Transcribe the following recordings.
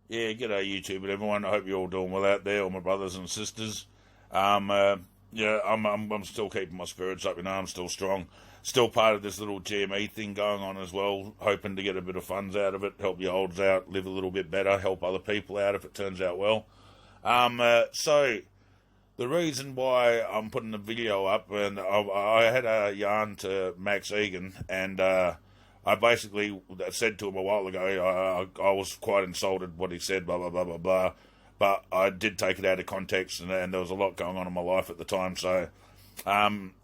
Yeah, g'day YouTube and everyone. I hope you're all doing well out there, all my brothers and sisters. Yeah, I'm still keeping my spirits up. I'm still strong. Still part of this little GME thing going on as well. Hoping to get a bit of funds out of it, help your olds out, live a little bit better, help other people out if it turns out well. So the reason why I'm putting the video up, and I had a yarn to Max Igan, and I basically said to him a while ago, I was quite insulted what he said, blah, blah, blah, blah, blah. But I did take it out of context, and there was a lot going on in my life at the time. So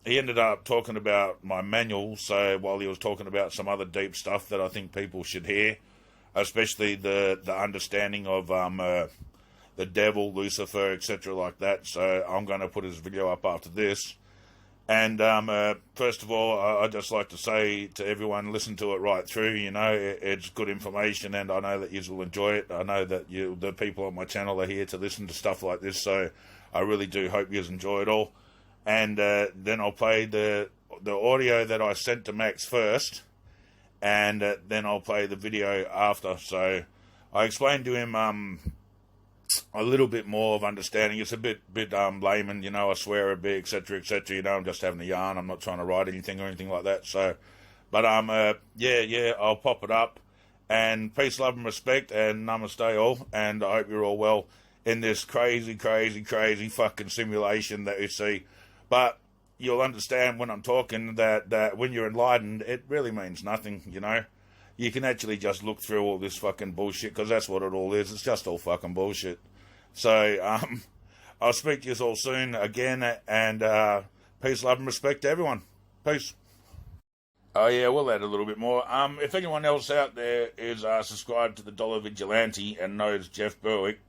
he ended up talking about my manual, so while he was talking about some other deep stuff that I think people should hear, especially the understanding of the devil, Lucifer, etc. like that. So I'm going to put his video up after this. And first of all, I'd just like to say to everyone, listen to it right through. It's good information, and I know that you will enjoy it. I know that the people on my channel are here to listen to stuff like this, so I really do hope you enjoy it all. And then I'll play the audio that I sent to Max first, and then I'll play the video after. So I explained to him a little bit more of understanding. It's a bit layman, I swear a bit, etc., etc. I'm just having a yarn. I'm not trying to write anything or anything like that. So, but yeah, I'll pop it up. And peace, love, and respect, and namaste all. And I hope you're all well in this crazy fucking simulation that you see. But you'll understand when I'm talking that when you're enlightened, it really means nothing. You can actually just look through all this fucking bullshit, because that's what it all is. It's just all fucking bullshit. So, I'll speak to you all soon again, and peace, love, and respect to everyone. Peace. Oh yeah, we'll add a little bit more. If anyone else out there is subscribed to the Dollar Vigilante and knows Jeff Berwick,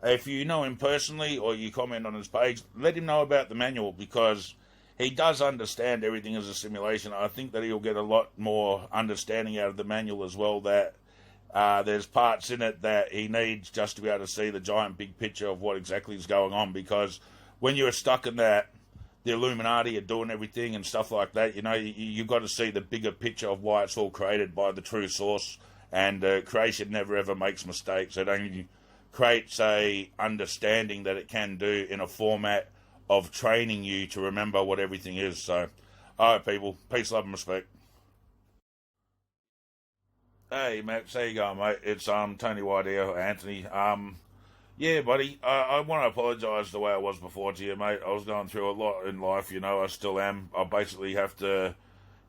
if you know him personally or you comment on his page, let him know about the manual, because he does understand everything as a simulation. I think that he'll get a lot more understanding out of the manual as well, that there's parts in it that he needs just to be able to see the giant big picture of what exactly is going on. Because when you're stuck in that, the Illuminati are doing everything and stuff like that, you've got to see the bigger picture of why it's all created by the true source. And creation never ever makes mistakes. It only creates a understanding that it can do in a format of training you to remember what everything is. So, alright people, peace, love and respect. Hey Max, how you going, mate? It's Tony White here, Anthony. Yeah, buddy, I want to apologise the way I was before to you, mate. I was going through a lot in life, I still am. I basically have to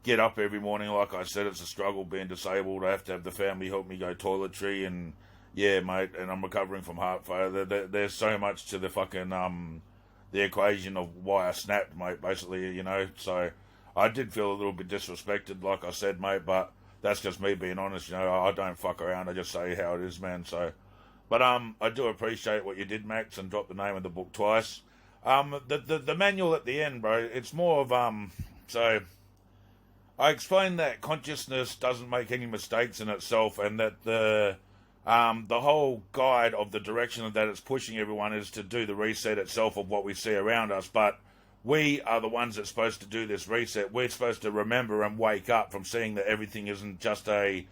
get up every morning, like I said. It's a struggle being disabled. I have to have the family help me go toiletry, and yeah, mate, and I'm recovering from heart failure. There's so much to the fucking the equation of why I snapped, mate, basically, So I did feel a little bit disrespected, like I said, mate, but that's just me being honest, I don't fuck around, I just say how it is, man. So, but I do appreciate what you did, Max, and drop the name of the book twice. The manual at the end, bro, it's more of so I explained that consciousness doesn't make any mistakes in itself, and that the whole guide of the direction that it's pushing everyone is to do the reset itself of what we see around us. But we are the ones that's supposed to do this reset. We're supposed to remember and wake up from seeing that everything isn't just a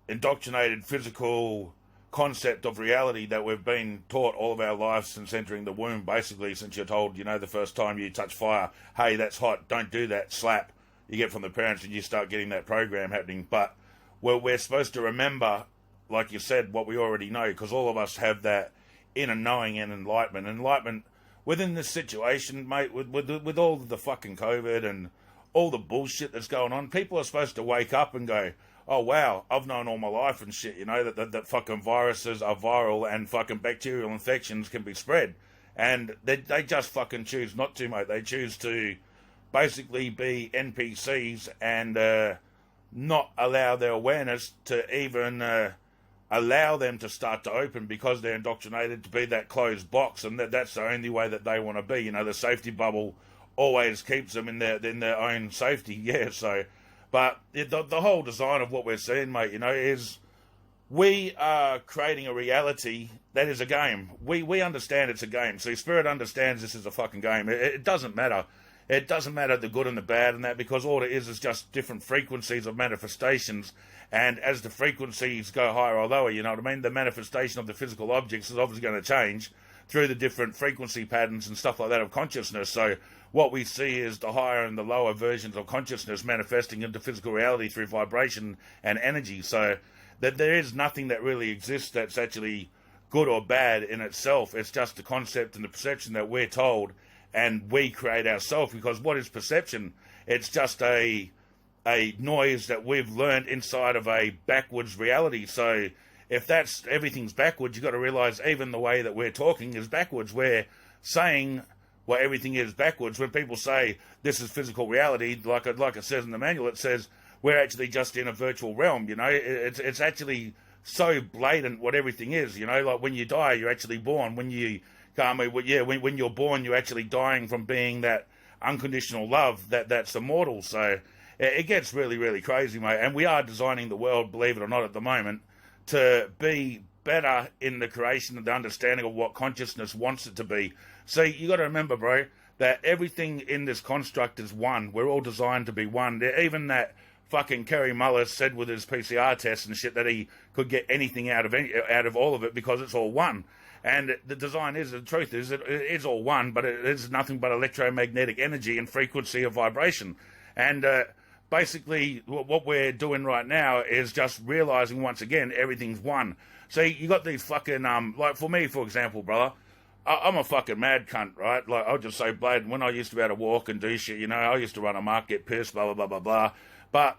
indoctrinated physical concept of reality that we've been taught all of our lives since entering the womb, basically, since you're told, the first time you touch fire, hey, that's hot, don't do that, slap, you get from the parents, and you start getting that program happening. But we're supposed to remember, like you said, what we already know, because all of us have that inner knowing and enlightenment within this situation, mate, with all of the fucking COVID and all the bullshit that's going on. People are supposed to wake up and go, oh wow, I've known all my life and shit, that fucking viruses are viral and fucking bacterial infections can be spread. And they just fucking choose not to, mate. They choose to basically be NPCs and not allow their awareness to even allow them to start to open, because they're indoctrinated to be that closed box, and that's the only way that they want to be. The safety bubble always keeps them in their own safety. Yeah, so, but the whole design of what we're seeing, mate, is we are creating a reality that is a game. We understand it's a game. See, Spirit understands this is a fucking game. It doesn't matter. it doesn't matter the good and the bad and that, because all it is just different frequencies of manifestations. And as the frequencies go higher or lower, you know what I mean, the manifestation of the physical objects is obviously going to change through the different frequency patterns and stuff like that of consciousness. So what we see is the higher and the lower versions of consciousness manifesting into physical reality through vibration and energy. So that there is nothing that really exists that's actually good or bad in itself. It's just the concept and the perception that we're told and we create ourselves. Because what is perception? It's just a noise that we've learned inside of a backwards reality. So if everything's backwards, you've got to realize even the way that we're talking is backwards. We're saying what everything is backwards. When people say this is physical reality, like it says in the manual, it says we're actually just in a virtual realm. You know, it's actually so blatant what everything is. You know, like when you die, you're actually born. When you're born, you're actually dying from being that unconditional love that's immortal. So it gets really, really crazy, mate. And we are designing the world, believe it or not, at the moment, to be better in the creation and the understanding of what consciousness wants it to be. So you got to remember, bro, that everything in this construct is one. We're all designed to be one. Even that fucking Kerry Mullis said with his PCR test and shit that he could get anything out of all of it because it's all one. And the design is, the truth is, it is all one, but it is nothing but electromagnetic energy and frequency of vibration. And basically, what we're doing right now is just realizing once again everything's one. So you got these fucking like for me, for example, brother, I'm a fucking mad cunt, right? Like I'll just say, Blade, when I used to be able to walk and do shit, you know, I used to run a market, get pissed, blah blah blah blah blah. But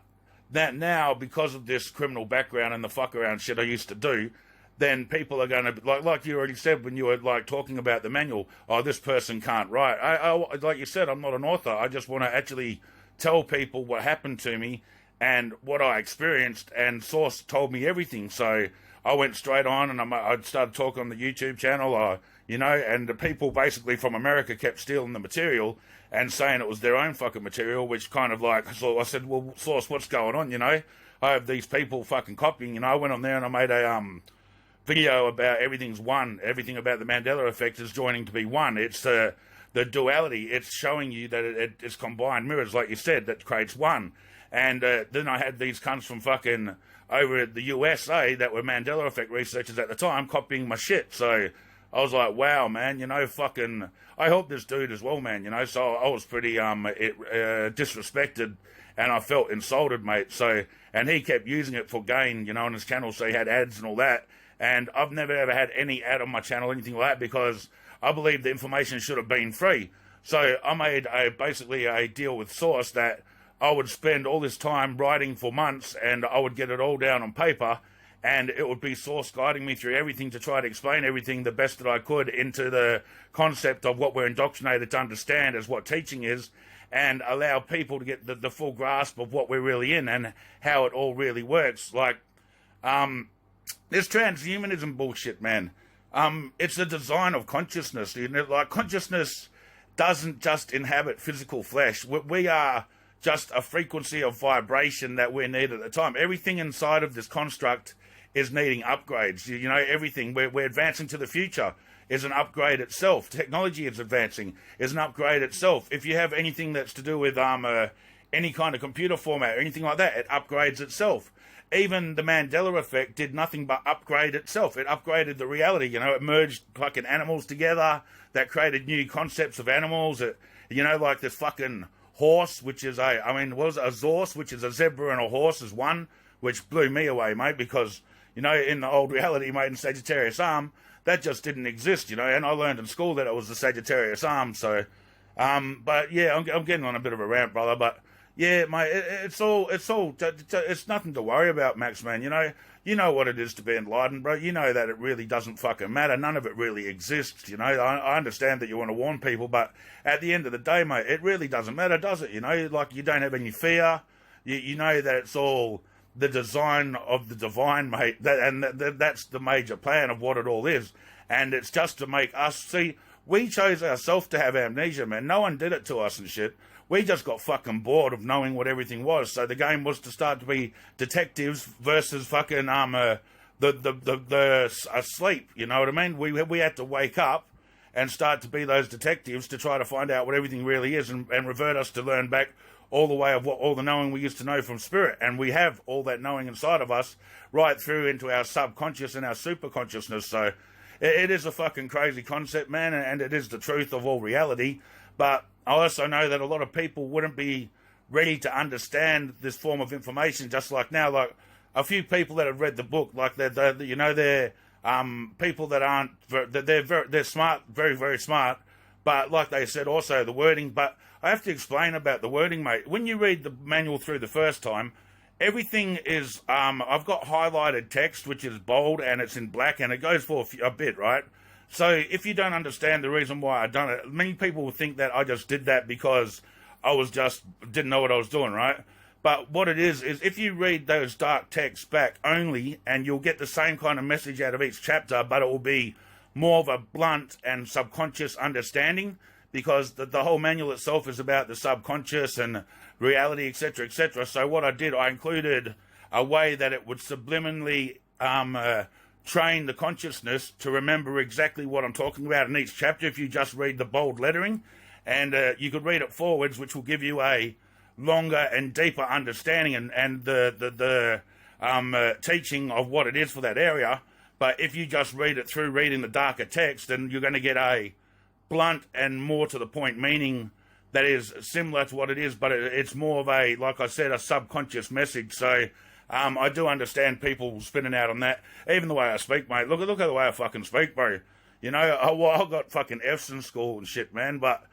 that now, because of this criminal background and the fuck around shit I used to do, then people are going to, like you already said when you were like talking about the manual, oh, this person can't write. I like you said, I'm not an author. I just want to actually tell people what happened to me and what I experienced, and Source told me everything. So I went straight on and I started talking on the YouTube channel, you know, and the people basically from America kept stealing the material and saying it was their own fucking material, which kind of like, so I said, well, Source, what's going on, you know? I have these people fucking copying, you know. I went on there and I made a video about everything's one, everything about the Mandela effect is joining to be one. It's the duality. It's showing you that it's combined mirrors, like you said, that creates one. And then I had these cunts from fucking over at the USA that were Mandela effect researchers at the time copying my shit. So I was like, wow, man, you know, fucking, I helped this dude as well, man, you know. So I was pretty disrespected and I felt insulted, mate. So, and he kept using it for gain, you know, on his channel, so he had ads and all that. And I've never ever had any ad on my channel, anything like that, because I believe the information should have been free. So I made basically a deal with Source that I would spend all this time writing for months and I would get it all down on paper, and it would be Source guiding me through everything to try to explain everything the best that I could into the concept of what we're indoctrinated to understand as what teaching is, and allow people to get the full grasp of what we're really in and how it all really works. Like, this transhumanism bullshit, man. It's the design of consciousness. You know, like consciousness doesn't just inhabit physical flesh. We are just a frequency of vibration that we need at the time. Everything inside of this construct is needing upgrades. You know, everything. We're advancing to the future is an upgrade itself. Technology is advancing is an upgrade itself. If you have anything that's to do with any kind of computer format or anything like that, it upgrades itself. Even the Mandela effect did nothing but upgrade itself. It upgraded the reality, you know. It merged fucking animals together. That created new concepts of animals. It, you know, like this fucking horse, which is a Zorse, which is a zebra and a horse is one, which blew me away, mate, because, you know, in the old reality, mate, in Sagittarius arm, that just didn't exist, you know. And I learned in school that it was the Sagittarius arm. So, but yeah, I'm getting on a bit of a rant, brother, but yeah, mate, it's nothing to worry about, Max, man. You know what it is to be enlightened, bro. You know that it really doesn't fucking matter. None of it really exists, you know. I understand that you want to warn people, but at the end of the day, mate, it really doesn't matter, does it? You know, like you don't have any fear. You know that it's all the design of the divine, mate. That's the major plan of what it all is. And it's just to make us see. We chose ourselves to have amnesia, man. No one did it to us and shit. We just got fucking bored of knowing what everything was. So the game was to start to be detectives versus fucking asleep. You know what I mean? We had to wake up and start to be those detectives to try to find out what everything really is, and revert us to learn back all the way of what all the knowing we used to know from spirit. And we have all that knowing inside of us right through into our subconscious and our super consciousness. So it is a fucking crazy concept, man, and it is the truth of all reality. But I also know that a lot of people wouldn't be ready to understand this form of information just like now. Like a few people that have read the book, like they're people that aren't, they're smart, very, very smart, but like they said also the wording. But I have to explain about the wording, mate. When you read the manual through the first time, everything is, I've got highlighted text, which is bold and it's in black, and it goes for a bit, right? So if you don't understand the reason why I've done it, many people will think that I just did that because I was didn't know what I was doing, right? But what it is if you read those dark texts back only, and you'll get the same kind of message out of each chapter, but it will be more of a blunt and subconscious understanding, because the whole manual itself is about the subconscious and reality, etc., etc. So what I did, I included a way that it would subliminally train the consciousness to remember exactly what I'm talking about in each chapter if you just read the bold lettering. And you could read it forwards, which will give you a longer and deeper understanding and the teaching of what it is for that area. But if you just read it through reading the darker text, then you're going to get a blunt and more to the point meaning that is similar to what it is, but it's more of a, like I said, a subconscious message. So I do understand people spinning out on that. Even the way I speak, mate. Look at the way I fucking speak, bro. You know, I got fucking F's in school and shit, man, but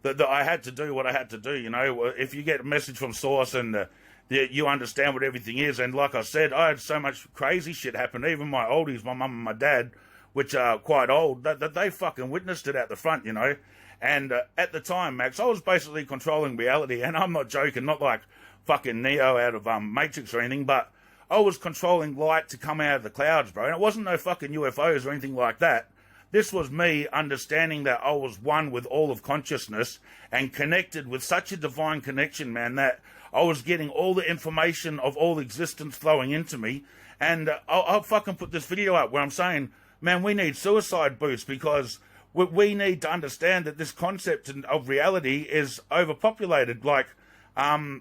I had to do what I had to do, you know. If you get a message from source and you understand what everything is, and like I said, I had so much crazy shit happen. Even my oldies, my mum and my dad, which are quite old, that they fucking witnessed it out the front, you know. And at the time, Max, I was basically controlling reality, and I'm not joking, not like fucking Neo out of Matrix or anything, but I was controlling light to come out of the clouds, bro. And it wasn't no fucking UFOs or anything like that. This was me understanding that I was one with all of consciousness and connected with such a divine connection, man, that I was getting all the information of all existence flowing into me. And I'll fucking put this video up where I'm saying, man, we need suicide boosts, because we need to understand that this concept of reality is overpopulated, like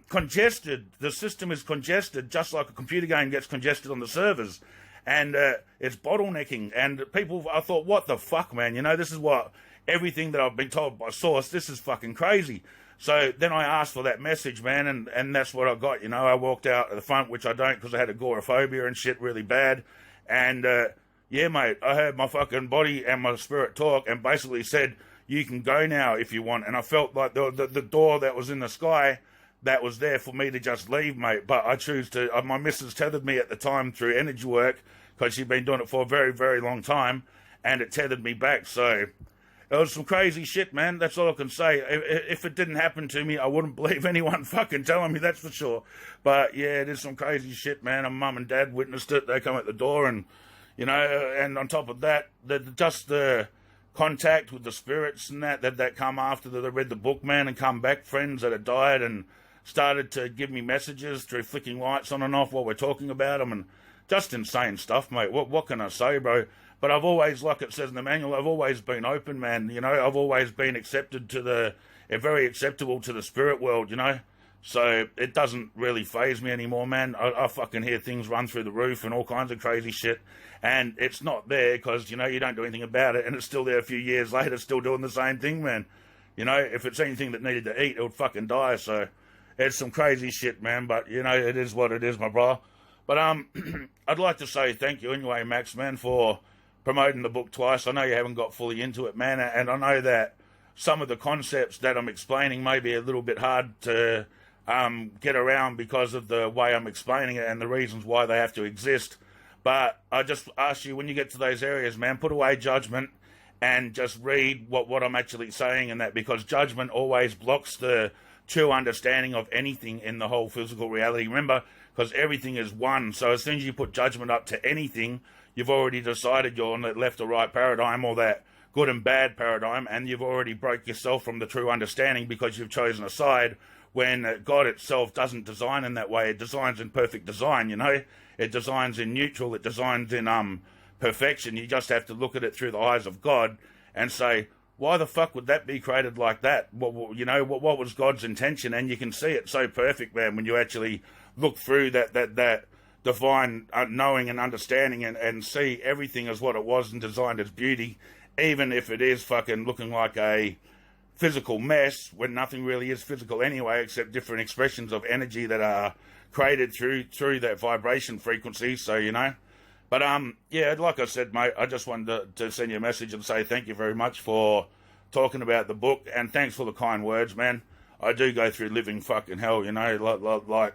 congested. The system is congested, just like a computer game gets congested on the servers. And it's bottlenecking. And people, I thought, what the fuck, man? You know, this is what everything that I've been told by source, this is fucking crazy. So then I asked for that message, man, and that's what I got. You know, I walked out at the front, which I don't because I had agoraphobia and shit really bad. And yeah, mate, I heard my fucking body and my spirit talk and basically said, you can go now if you want. And I felt like the door that was in the sky, that was there for me to just leave, mate. But I choose to, my missus tethered me at the time through energy work, because she'd been doing it for a very, very long time, and it tethered me back. So it was some crazy shit, man. That's all I can say. If it didn't happen to me, I wouldn't believe anyone fucking telling me, that's for sure. But yeah, it is some crazy shit, man. And mum and dad witnessed it. They come at the door, and, you know, and on top of that, just the contact with the spirits and that come after that they read the book, man, and come back, friends that had died and started to give me messages through flicking lights on and off while we're talking about them, and just insane stuff, mate. What can I say, bro? But I've always, like it says in the manual, I've always been open, man. You know, I've always been accepted to very acceptable to the spirit world, you know. So it doesn't really faze me anymore, man. I fucking hear things run through the roof and all kinds of crazy shit. And it's not there because, you know, you don't do anything about it, and it's still there a few years later, still doing the same thing, man. You know, if it's anything that needed to eat, it would fucking die. So it's some crazy shit, man, but, you know, it is what it is, my bro. But I'd like to say thank you anyway, Max, man, for promoting the book twice. I know you haven't got fully into it, man, and I know that some of the concepts that I'm explaining may be a little bit hard to get around because of the way I'm explaining it and the reasons why they have to exist. But I just ask you, when you get to those areas, man, put away judgment and just read what I'm actually saying, and that, because judgment always blocks the true understanding of anything in the whole physical reality. Remember, because everything is one. So as soon as you put judgment up to anything, you've already decided you're on the left or right paradigm, or that good and bad paradigm, and you've already broke yourself from the true understanding because you've chosen a side, when God itself doesn't design in that way. It designs in perfect design, you know. It designs in neutral. It designs in perfection. You just have to look at it through the eyes of God and say, why the fuck would that be created like that? What was God's intention? And you can see it so perfect, man, when you actually look through that divine knowing and understanding and see everything as what it was and designed as beauty, even if it is fucking looking like a physical mess, when nothing really is physical anyway, except different expressions of energy that are created through that vibration frequency. So, But, yeah, like I said, mate, I just wanted to send you a message and say thank you very much for talking about the book, and thanks for the kind words, man. I do go through living fucking hell, like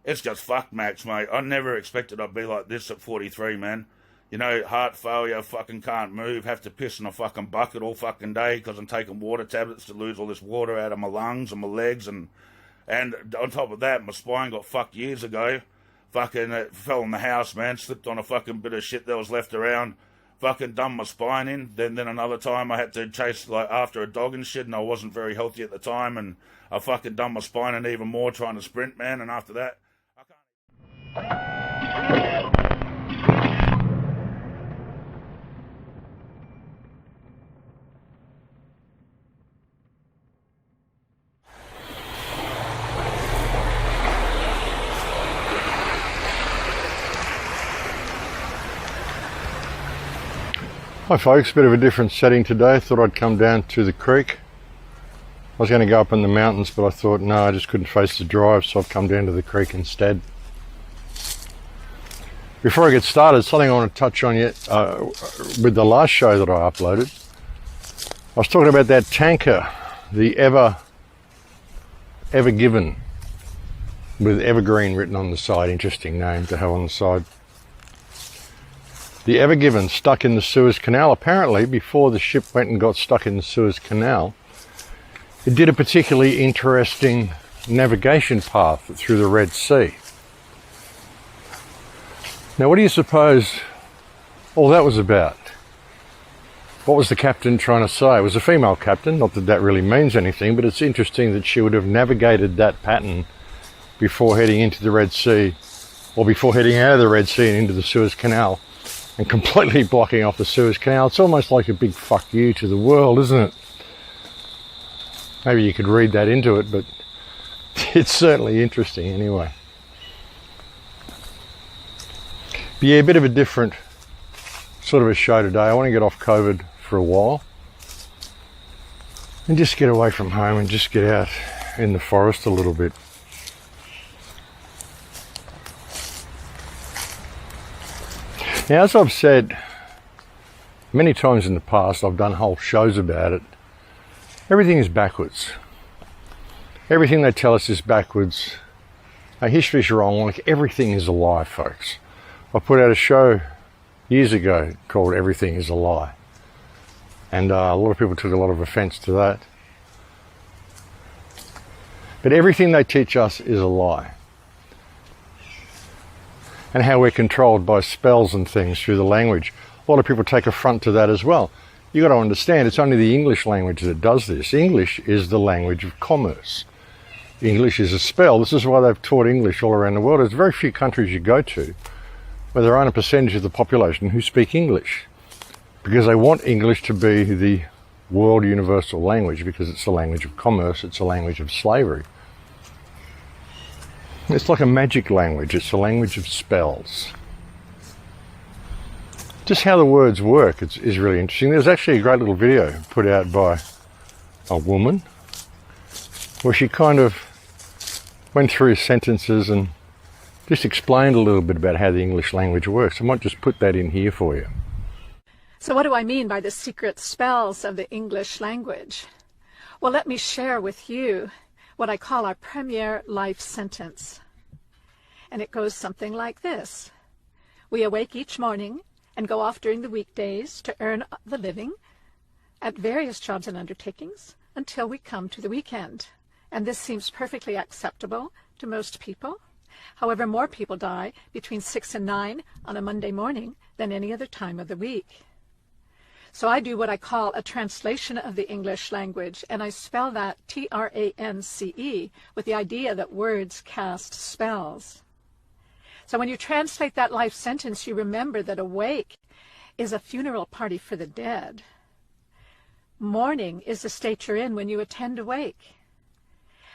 it's just fuck, Max, mate. I never expected I'd be like this at 43, man. Heart failure, fucking can't move, have to piss in a fucking bucket all fucking day because I'm taking water tablets to lose all this water out of my lungs and my legs, and on top of that, my spine got fucked years ago. Fucking fell in the house, man, slipped on a fucking bit of shit that was left around, fucking done my spine in. Then another time I had to chase after a dog and shit, and I wasn't very healthy at the time, and I fucking done my spine in even more trying to sprint, man, and after that, I can't. Hi folks, bit of a different setting today. Thought I'd come down to the creek. I was going to go up in the mountains, but I thought no, I just couldn't face the drive, so I've come down to the creek instead. Before I get started, something I want to touch on yet with the last show that I uploaded. I was talking about that tanker, the Ever Given, with Evergreen written on the side. Interesting name to have on the side. The Ever Given, stuck in the Suez Canal. Apparently, before the ship went and got stuck in the Suez Canal, it did a particularly interesting navigation path through the Red Sea. Now, what do you suppose all that was about? What was the captain trying to say? It was a female captain, not that that really means anything, but it's interesting that she would have navigated that pattern before heading into the Red Sea, or before heading out of the Red Sea and into the Suez Canal, and completely blocking off the Suez Canal. It's almost like a big fuck you to the world, isn't it? Maybe you could read that into it, but it's certainly interesting anyway. But yeah, a bit of a different sort of a show today. I want to get off COVID for a while and just get away from home and just get out in the forest a little bit. Now, as I've said many times in the past, I've done whole shows about it, everything is backwards. Everything they tell us is backwards. Our history's wrong, like everything is a lie, folks. I put out a show years ago called Everything is a Lie. And a lot of people took a lot of offense to that. But everything they teach us is a lie. And how we're controlled by spells and things through the language. A lot of people take affront to that as well. You've got to understand, it's only the English language that does this. English is the language of commerce. English is a spell. This is why they've taught English all around the world. There's very few countries you go to where there aren't a percentage of the population who speak English, because they want English to be the world universal language, because it's the language of commerce, it's the language of slavery. It's like a magic language. It's a language of spells. Just how the words work is really interesting. There's actually a great little video put out by a woman where she kind of went through sentences and just explained a little bit about how the English language works. I might just put that in here for you. So what do I mean by the secret spells of the English language? Well, let me share with you what I call our premier life sentence. And it goes something like this. We awake each morning and go off during the weekdays to earn the living at various jobs and undertakings until we come to the weekend. And this seems perfectly acceptable to most people. However, more people die between 6 and 9 on a Monday morning than any other time of the week. So I do what I call a translation of the English language, and I spell that Trance, with the idea that words cast spells. So when you translate that life sentence, you remember that awake is a funeral party for the dead. Morning is the state you're in when you attend awake.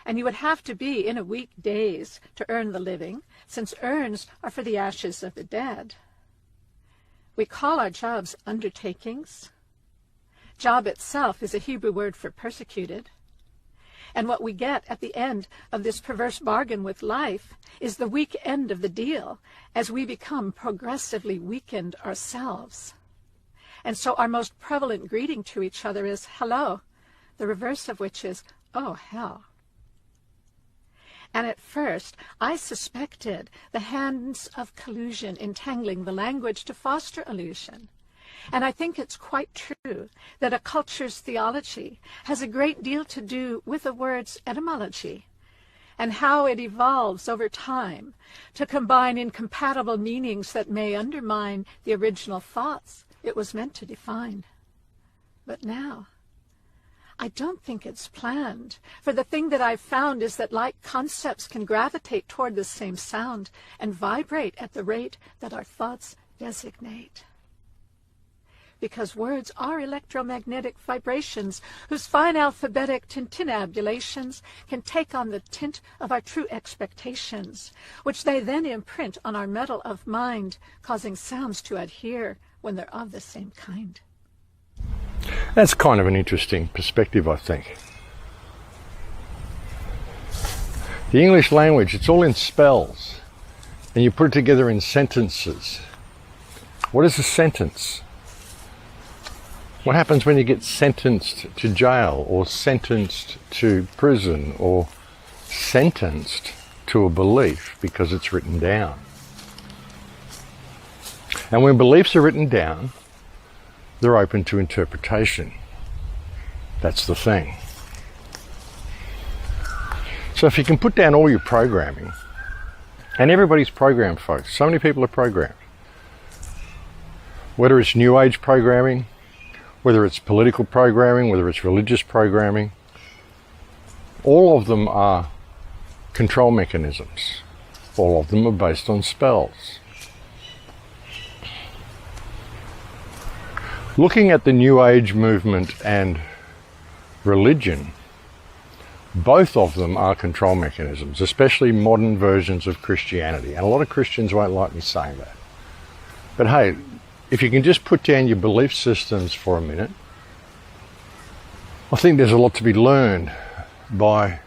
And you would have to be in a week days to earn the living, since urns are for the ashes of the dead. We call our jobs undertakings. Job itself is a Hebrew word for persecuted. And what we get at the end of this perverse bargain with life is the weak end of the deal as we become progressively weakened ourselves. And so our most prevalent greeting to each other is hello, the reverse of which is, oh, hell. And at first, I suspected the hands of collusion entangling the language to foster illusion. And I think it's quite true that a culture's theology has a great deal to do with a word's etymology and how it evolves over time to combine incompatible meanings that may undermine the original thoughts it was meant to define. But now, I don't think it's planned, for the thing that I've found is that like concepts can gravitate toward the same sound and vibrate at the rate that our thoughts designate. Because words are electromagnetic vibrations whose fine alphabetic tintinnabulations can take on the tint of our true expectations, which they then imprint on our metal of mind, causing sounds to adhere when they're of the same kind. That's kind of an interesting perspective, I think. The English language, it's all in spells, and you put it together in sentences. What is a sentence? What happens when you get sentenced to jail, or sentenced to prison, or sentenced to a belief because it's written down? And when beliefs are written down, they're open to interpretation. That's the thing. So if you can put down all your programming, and everybody's programmed, folks, so many people are programmed. Whether it's New Age programming, whether it's political programming, whether it's religious programming, all of them are control mechanisms. All of them are based on spells. Looking at the New Age movement and religion, both of them are control mechanisms, especially modern versions of Christianity. And a lot of Christians won't like me saying that. But hey, if you can just put down your belief systems for a minute, I think there's a lot to be learned by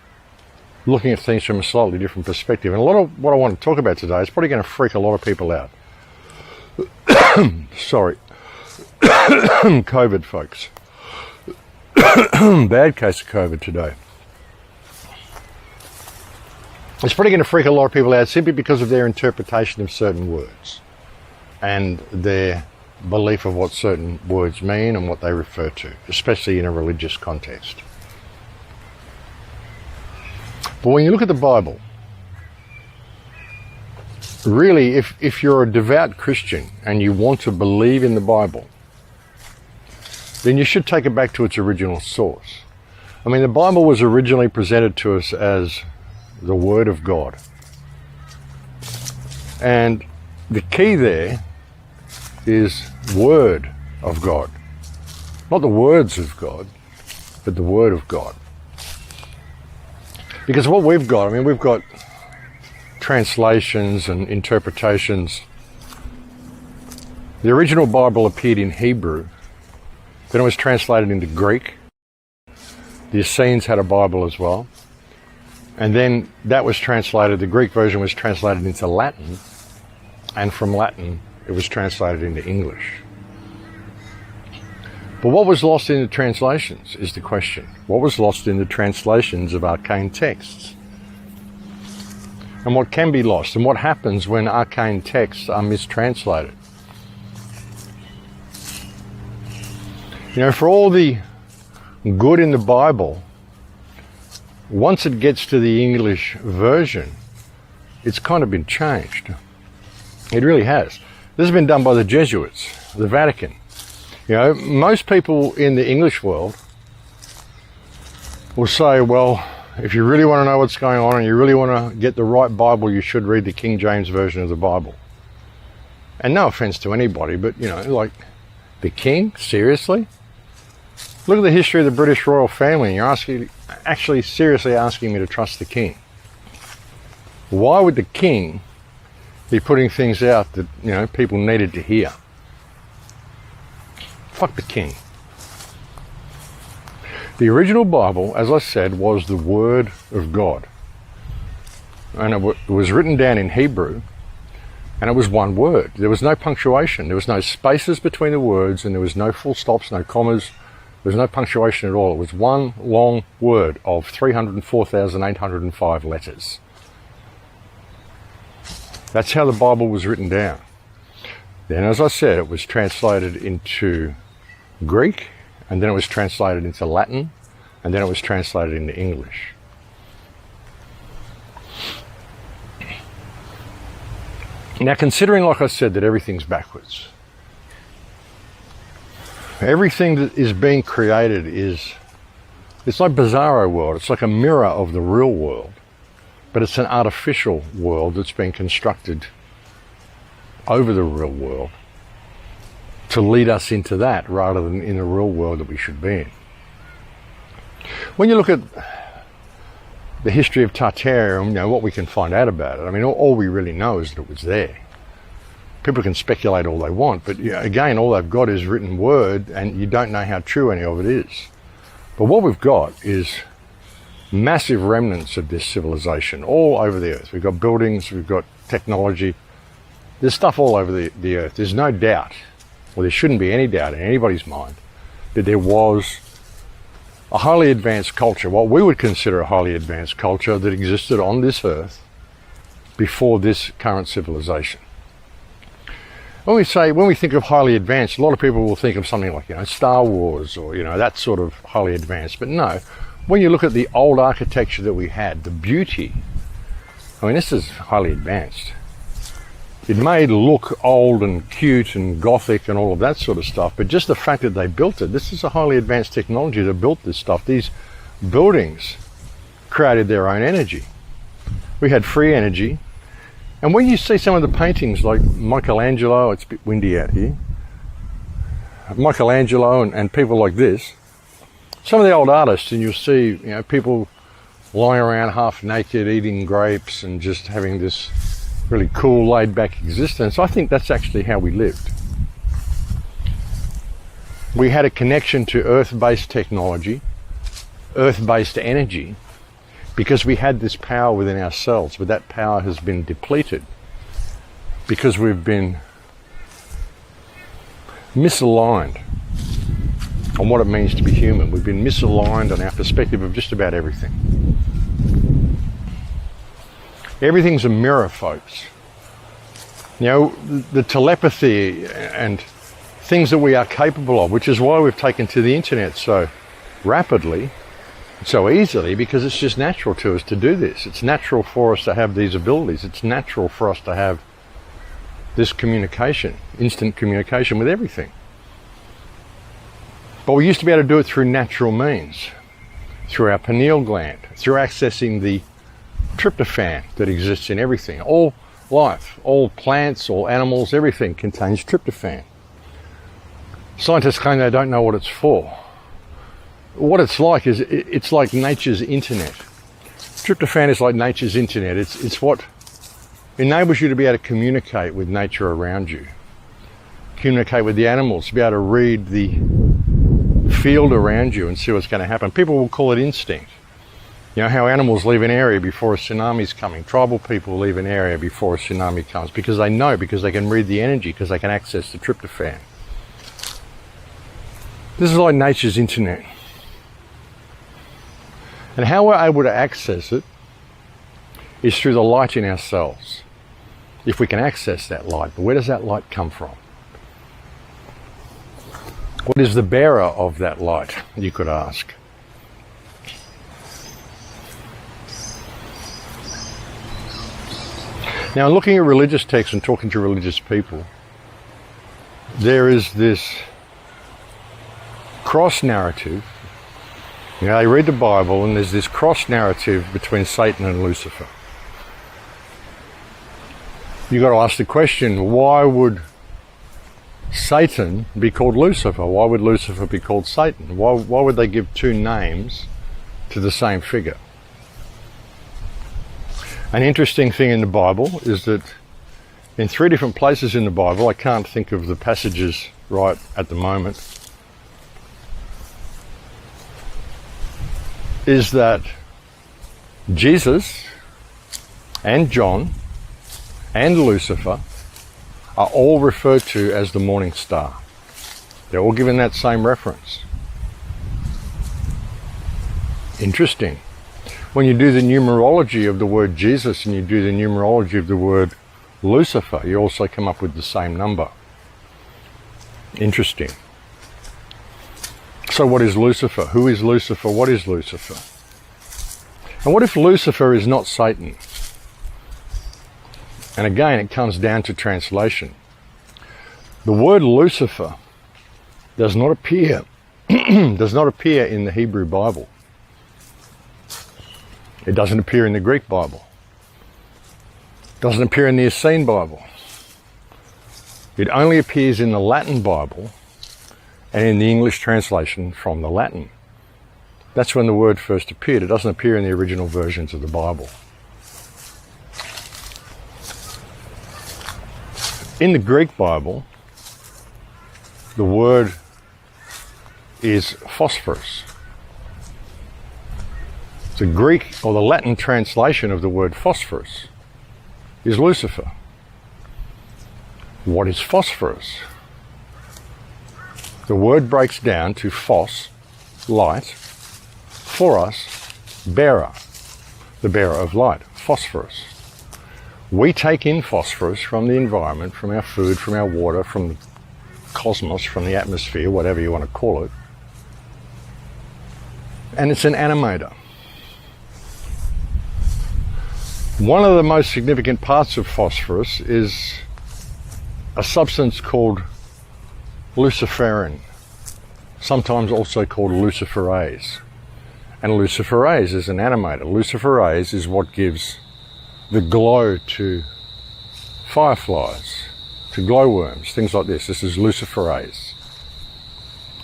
looking at things from a slightly different perspective. And a lot of what I want to talk about today is probably going to freak a lot of people out. Sorry. COVID, folks. Bad case of COVID today. It's probably going to freak a lot of people out simply because of their interpretation of certain words and their belief of what certain words mean and what they refer to, especially in a religious context. But when you look at the Bible, really, if you're a devout Christian and you want to believe in the Bible, then you should take it back to its original source. I mean, the Bible was originally presented to us as the Word of God. And the key there is Word of God. Not the words of God, but the Word of God. Because what we've got, I mean, we've got translations and interpretations. The original Bible appeared in Hebrew. Then it was translated into Greek. The Essenes had a Bible as well. And then that was translated, the Greek version was translated into Latin. And from Latin, it was translated into English. But what was lost in the translations is the question. What was lost in the translations of arcane texts? And what can be lost? And what happens when arcane texts are mistranslated? You know, for all the good in the Bible, once it gets to the English version, it's kind of been changed. It really has. This has been done by the Jesuits, the Vatican. You know, most people in the English world will say, well, if you really want to know what's going on and you really want to get the right Bible, you should read the King James Version of the Bible. And no offense to anybody, but, you know, like, the King? Seriously? Look at the history of the British royal family, and you're actually seriously asking me to trust the king. Why would the king be putting things out that, you know, people needed to hear? Fuck the king. The original Bible, as I said, was the Word of God. And it was written down in Hebrew, and it was one word. There was no punctuation. There was no spaces between the words, and there was no full stops, no commas. There was no punctuation at all. It was one long word of 304,805 letters. That's how the Bible was written down. Then, as I said, it was translated into Greek, and then it was translated into Latin, and then it was translated into English. Now, considering, like I said, that everything's backwards, everything that is being created it's like Bizarro world. It's like a mirror of the real world, but it's an artificial world that's been constructed over the real world to lead us into that rather than in the real world that we should be in. When you look at the history of Tartaria, you know, what we can find out about it, I mean, all we really know is that it was there. People can speculate all they want, but you know, again, all they've got is written word, and you don't know how true any of it is. But what we've got is massive remnants of this civilization all over the earth. We've got buildings, we've got technology. There's stuff all over the earth. There's no doubt, or there shouldn't be any doubt in anybody's mind, that there was a highly advanced culture, what we would consider a highly advanced culture, that existed on this earth before this current civilization. When we think of highly advanced, a lot of people will think of something like, you know, Star Wars or, you know, that sort of highly advanced. But no, when you look at the old architecture that we had, the beauty, I mean, this is highly advanced. It may look old and cute and gothic and all of that sort of stuff, but just the fact that they built it, this is a highly advanced technology that built this stuff. These buildings created their own energy. We had free energy. And when you see some of the paintings like Michelangelo, it's a bit windy out here, Michelangelo and people like this, some of the old artists, and you'll see, you know, people lying around half naked, eating grapes and just having this really cool, laid-back existence. I think that's actually how we lived. We had a connection to earth-based technology, earth-based energy, because we had this power within ourselves, but that power has been depleted because we've been misaligned on what it means to be human. We've been misaligned on our perspective of just about everything. Everything's a mirror, folks. You know, the telepathy and things that we are capable of, which is why we've taken to the internet so rapidly, so easily, because it's just natural to us to do this. It's natural for us to have these abilities. It's natural for us to have this communication, instant communication with everything. But we used to be able to do it through natural means, through our pineal gland, through accessing the tryptophan that exists in everything. All life, all plants, all animals, everything contains tryptophan. Scientists claim they don't know what it's for. What it's like is, it's like nature's internet. Tryptophan is like nature's internet. It's what enables you to be able to communicate with nature around you, communicate with the animals, to be able to read the field around you and see what's going to happen. People will call it instinct. You know how animals leave an area before a tsunami's coming. Tribal people leave an area before a tsunami comes because they know, because they can read the energy, because they can access the tryptophan. This is like nature's internet. And how we're able to access it is through the light in ourselves, if we can access that light. But where does that light come from? What is the bearer of that light, you could ask? Now, looking at religious texts and talking to religious people, there is this cross-narrative. You know, they read the Bible and there's this cross-narrative between Satan and Lucifer. You've got to ask the question, why would Satan be called Lucifer? Why would Lucifer be called Satan? Why would they give two names to the same figure? An interesting thing in the Bible is that in 3 different places in the Bible, I can't think of the passages right at the moment, is that Jesus and John and Lucifer are all referred to as the morning star. They're all given that same reference. Interesting. When you do the numerology of the word Jesus and you do the numerology of the word Lucifer, you also come up with the same number. Interesting. So what is Lucifer? Who is Lucifer? What is Lucifer? And what if Lucifer is not Satan? And again, it comes down to translation. The word Lucifer does not appear in the Hebrew Bible. It doesn't appear in the Greek Bible. It doesn't appear in the Essene Bible. It only appears in the Latin Bible and in the English translation from the Latin. That's when the word first appeared. It doesn't appear in the original versions of the Bible. In the Greek Bible, the word is phosphorus. The Greek or the Latin translation of the word phosphorus is Lucifer. What is phosphorus? The word breaks down to phos, light, phoros, bearer, the bearer of light, phosphorus. We take in phosphorus from the environment, from our food, from our water, from the cosmos, from the atmosphere, whatever you want to call it. And it's an animator. One of the most significant parts of phosphorus is a substance called luciferin, sometimes also called luciferase. And luciferase is an animator. Luciferase is what gives the glow to fireflies, to glowworms, things like this. This is luciferase.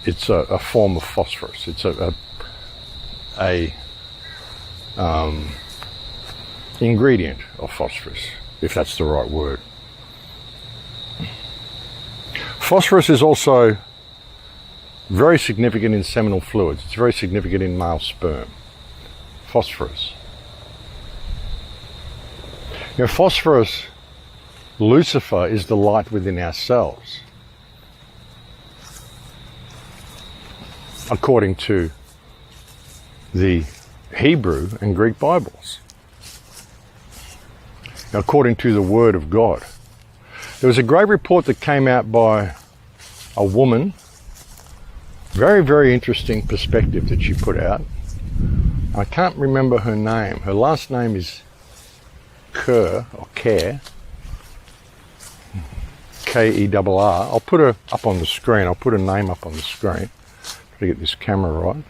It's a form of phosphorus. It's a ingredient of phosphorus, if that's the right word. Phosphorus is also very significant in seminal fluids. It's very significant in male sperm. Phosphorus. Now, phosphorus, Lucifer, is the light within ourselves, according to the Hebrew and Greek Bibles, according to the Word of God. There was a great report that came out by a woman, very, very interesting perspective that she put out. I can't remember her name. Her last name is Kerr, or Care, K-E-R-R. I'll put her up on the screen. I'll put her name up on the screen to get this camera right.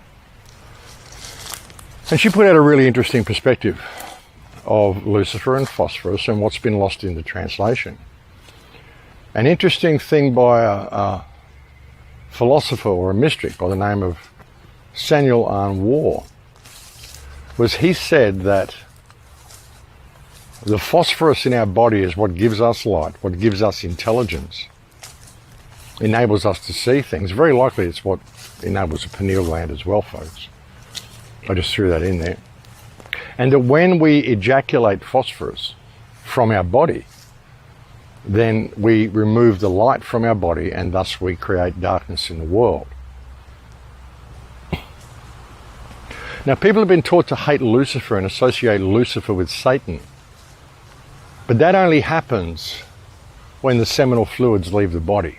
And she put out a really interesting perspective of Lucifer and phosphorus and what's been lost in the translation. An interesting thing by a philosopher or a mystic by the name of Samuel Arn War was he said that the phosphorus in our body is what gives us light, what gives us intelligence, enables us to see things. Very likely it's what enables the pineal gland as well, folks. I just threw that in there. And that when we ejaculate phosphorus from our body, then we remove the light from our body and thus we create darkness in the world. Now, people have been taught to hate Lucifer and associate Lucifer with Satan. But that only happens when the seminal fluids leave the body,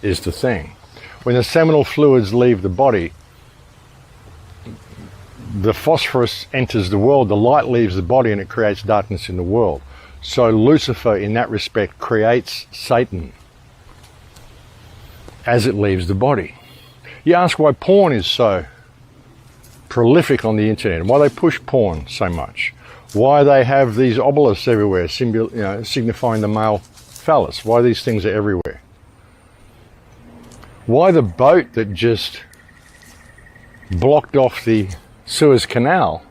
is the thing. When the seminal fluids leave the body, the phosphorus enters the world, the light leaves the body, and it creates darkness in the world. So Lucifer, in that respect, creates Satan as it leaves the body. You ask why porn is so prolific on the internet, and why they push porn so much. Why they have these obelisks everywhere, signifying the male phallus. Why these things are everywhere. Why the boat that just blocked off the Suez Canal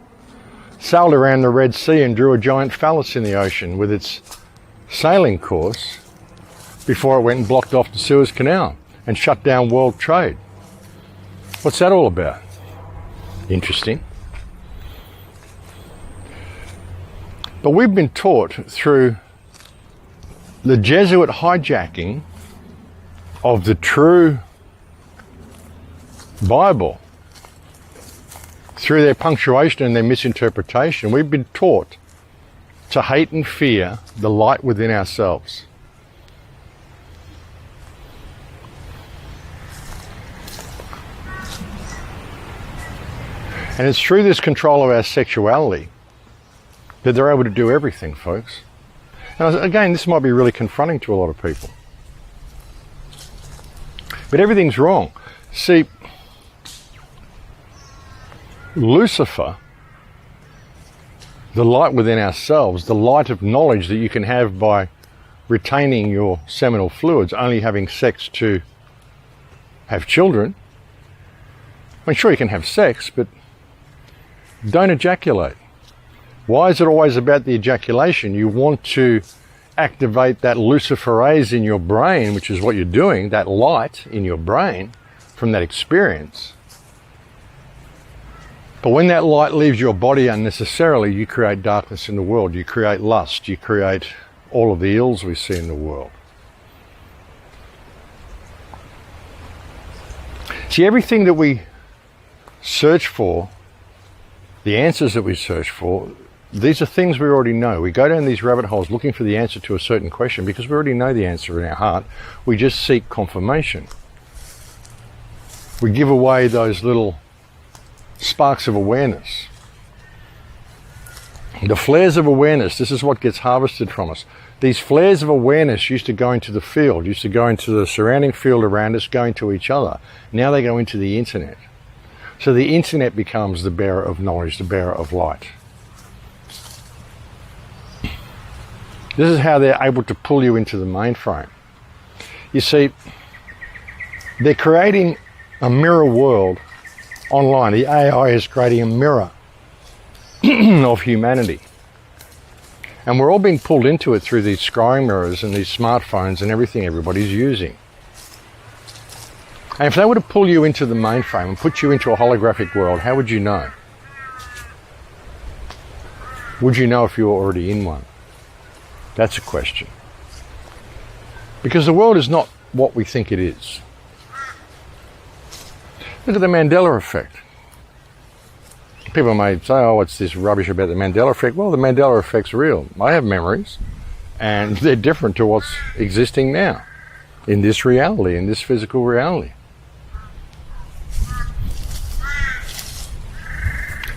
sailed around the Red Sea and drew a giant phallus in the ocean with its sailing course before it went and blocked off the Suez Canal and shut down world trade? What's that all about? Interesting. But we've been taught through the Jesuit hijacking of the true Bible, through their punctuation and their misinterpretation, we've been taught to hate and fear the light within ourselves. And it's through this control of our sexuality that they're able to do everything, folks. Now, again, this might be really confronting to a lot of people. But everything's wrong. See, Lucifer, the light within ourselves, the light of knowledge that you can have by retaining your seminal fluids, only having sex to have children. I mean, sure, you can have sex, but don't ejaculate. Why is it always about the ejaculation? You want to activate that luciferase in your brain, which is what you're doing, that light in your brain from that experience. But when that light leaves your body unnecessarily, you create darkness in the world. You create lust. You create all of the ills we see in the world. See, everything that we search for, the answers that we search for, these are things we already know. We go down these rabbit holes looking for the answer to a certain question because we already know the answer in our heart. We just seek confirmation. We give away those little sparks of awareness. The flares of awareness, this is what gets harvested from us. These flares of awareness used to go into the field, used to go into the surrounding field around us, go into each other. Now they go into the internet. So the internet becomes the bearer of knowledge, the bearer of light. This is how they're able to pull you into the mainframe. You see, they're creating a mirror world online. The AI is creating a mirror of humanity. And we're all being pulled into it through these scrying mirrors and these smartphones and everything everybody's using. And if they were to pull you into the mainframe and put you into a holographic world, how would you know? Would you know if you were already in one? That's a question. Because the world is not what we think it is. Look at the Mandela effect. People may say, oh, what's this rubbish about the Mandela effect? Well, the Mandela effect's real. I have memories, and they're different to what's existing now, in this reality, in this physical reality.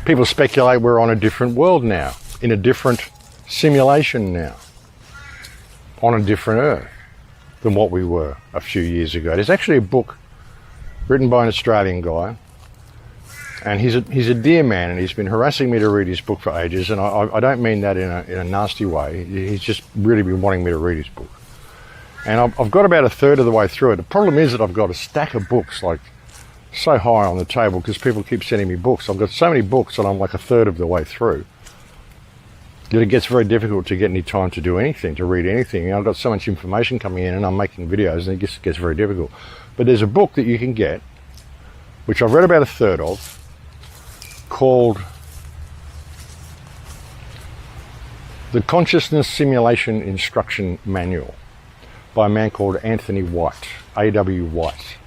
People speculate we're on a different world now, in a different simulation now, on a different Earth than what we were a few years ago. There's actually a book written by an Australian guy, and he's a dear man, and he's been harassing me to read his book for ages, and I don't mean that in a nasty way. He's just really been wanting me to read his book. And I've got about a third of the way through it. The problem is that I've got a stack of books, like, so high on the table, because people keep sending me books. I've got so many books that I'm like a third of the way through that it gets very difficult to get any time to do anything, to read anything. You know, I've got so much information coming in, and I'm making videos, and it gets very difficult. But there's a book that you can get, which I've read about a third of, called The Consciousness Simulation Instruction Manual by a man called Anthony White, A.W. White.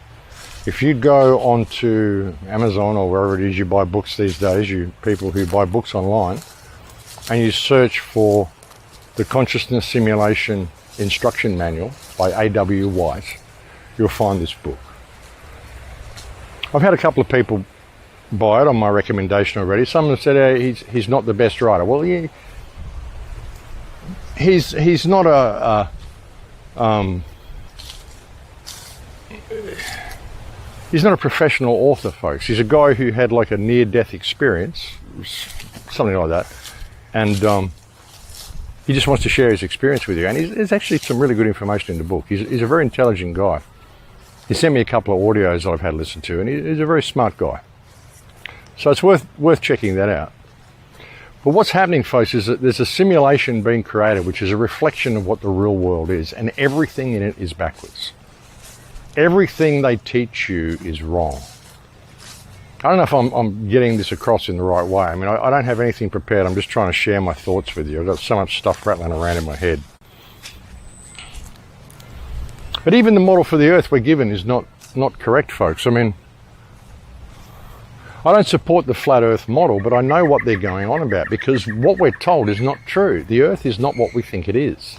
If you go onto Amazon or wherever it is you buy books these days, you people who buy books online, and you search for The Consciousness Simulation Instruction Manual by A.W. White, you'll find this book. I've had a couple of people buy it on my recommendation already. Some have said he's not the best writer. Well, he's not he's not a professional author, folks. He's a guy who had like a near-death experience, something like that, and he just wants to share his experience with you. And there's actually some really good information in the book. He's a very intelligent guy. He sent me a couple of audios that I've had listened to, and he's a very smart guy. So it's worth checking that out. But what's happening, folks, is that there's a simulation being created which is a reflection of what the real world is, and everything in it is backwards. Everything they teach you is wrong. I don't know if I'm getting this across in the right way. I mean, I don't have anything prepared. I'm just trying to share my thoughts with you. I've got so much stuff rattling around in my head. But even the model for the Earth we're given is not correct, folks. I mean, I don't support the flat Earth model, but I know what they're going on about, because what we're told is not true. The Earth is not what we think it is.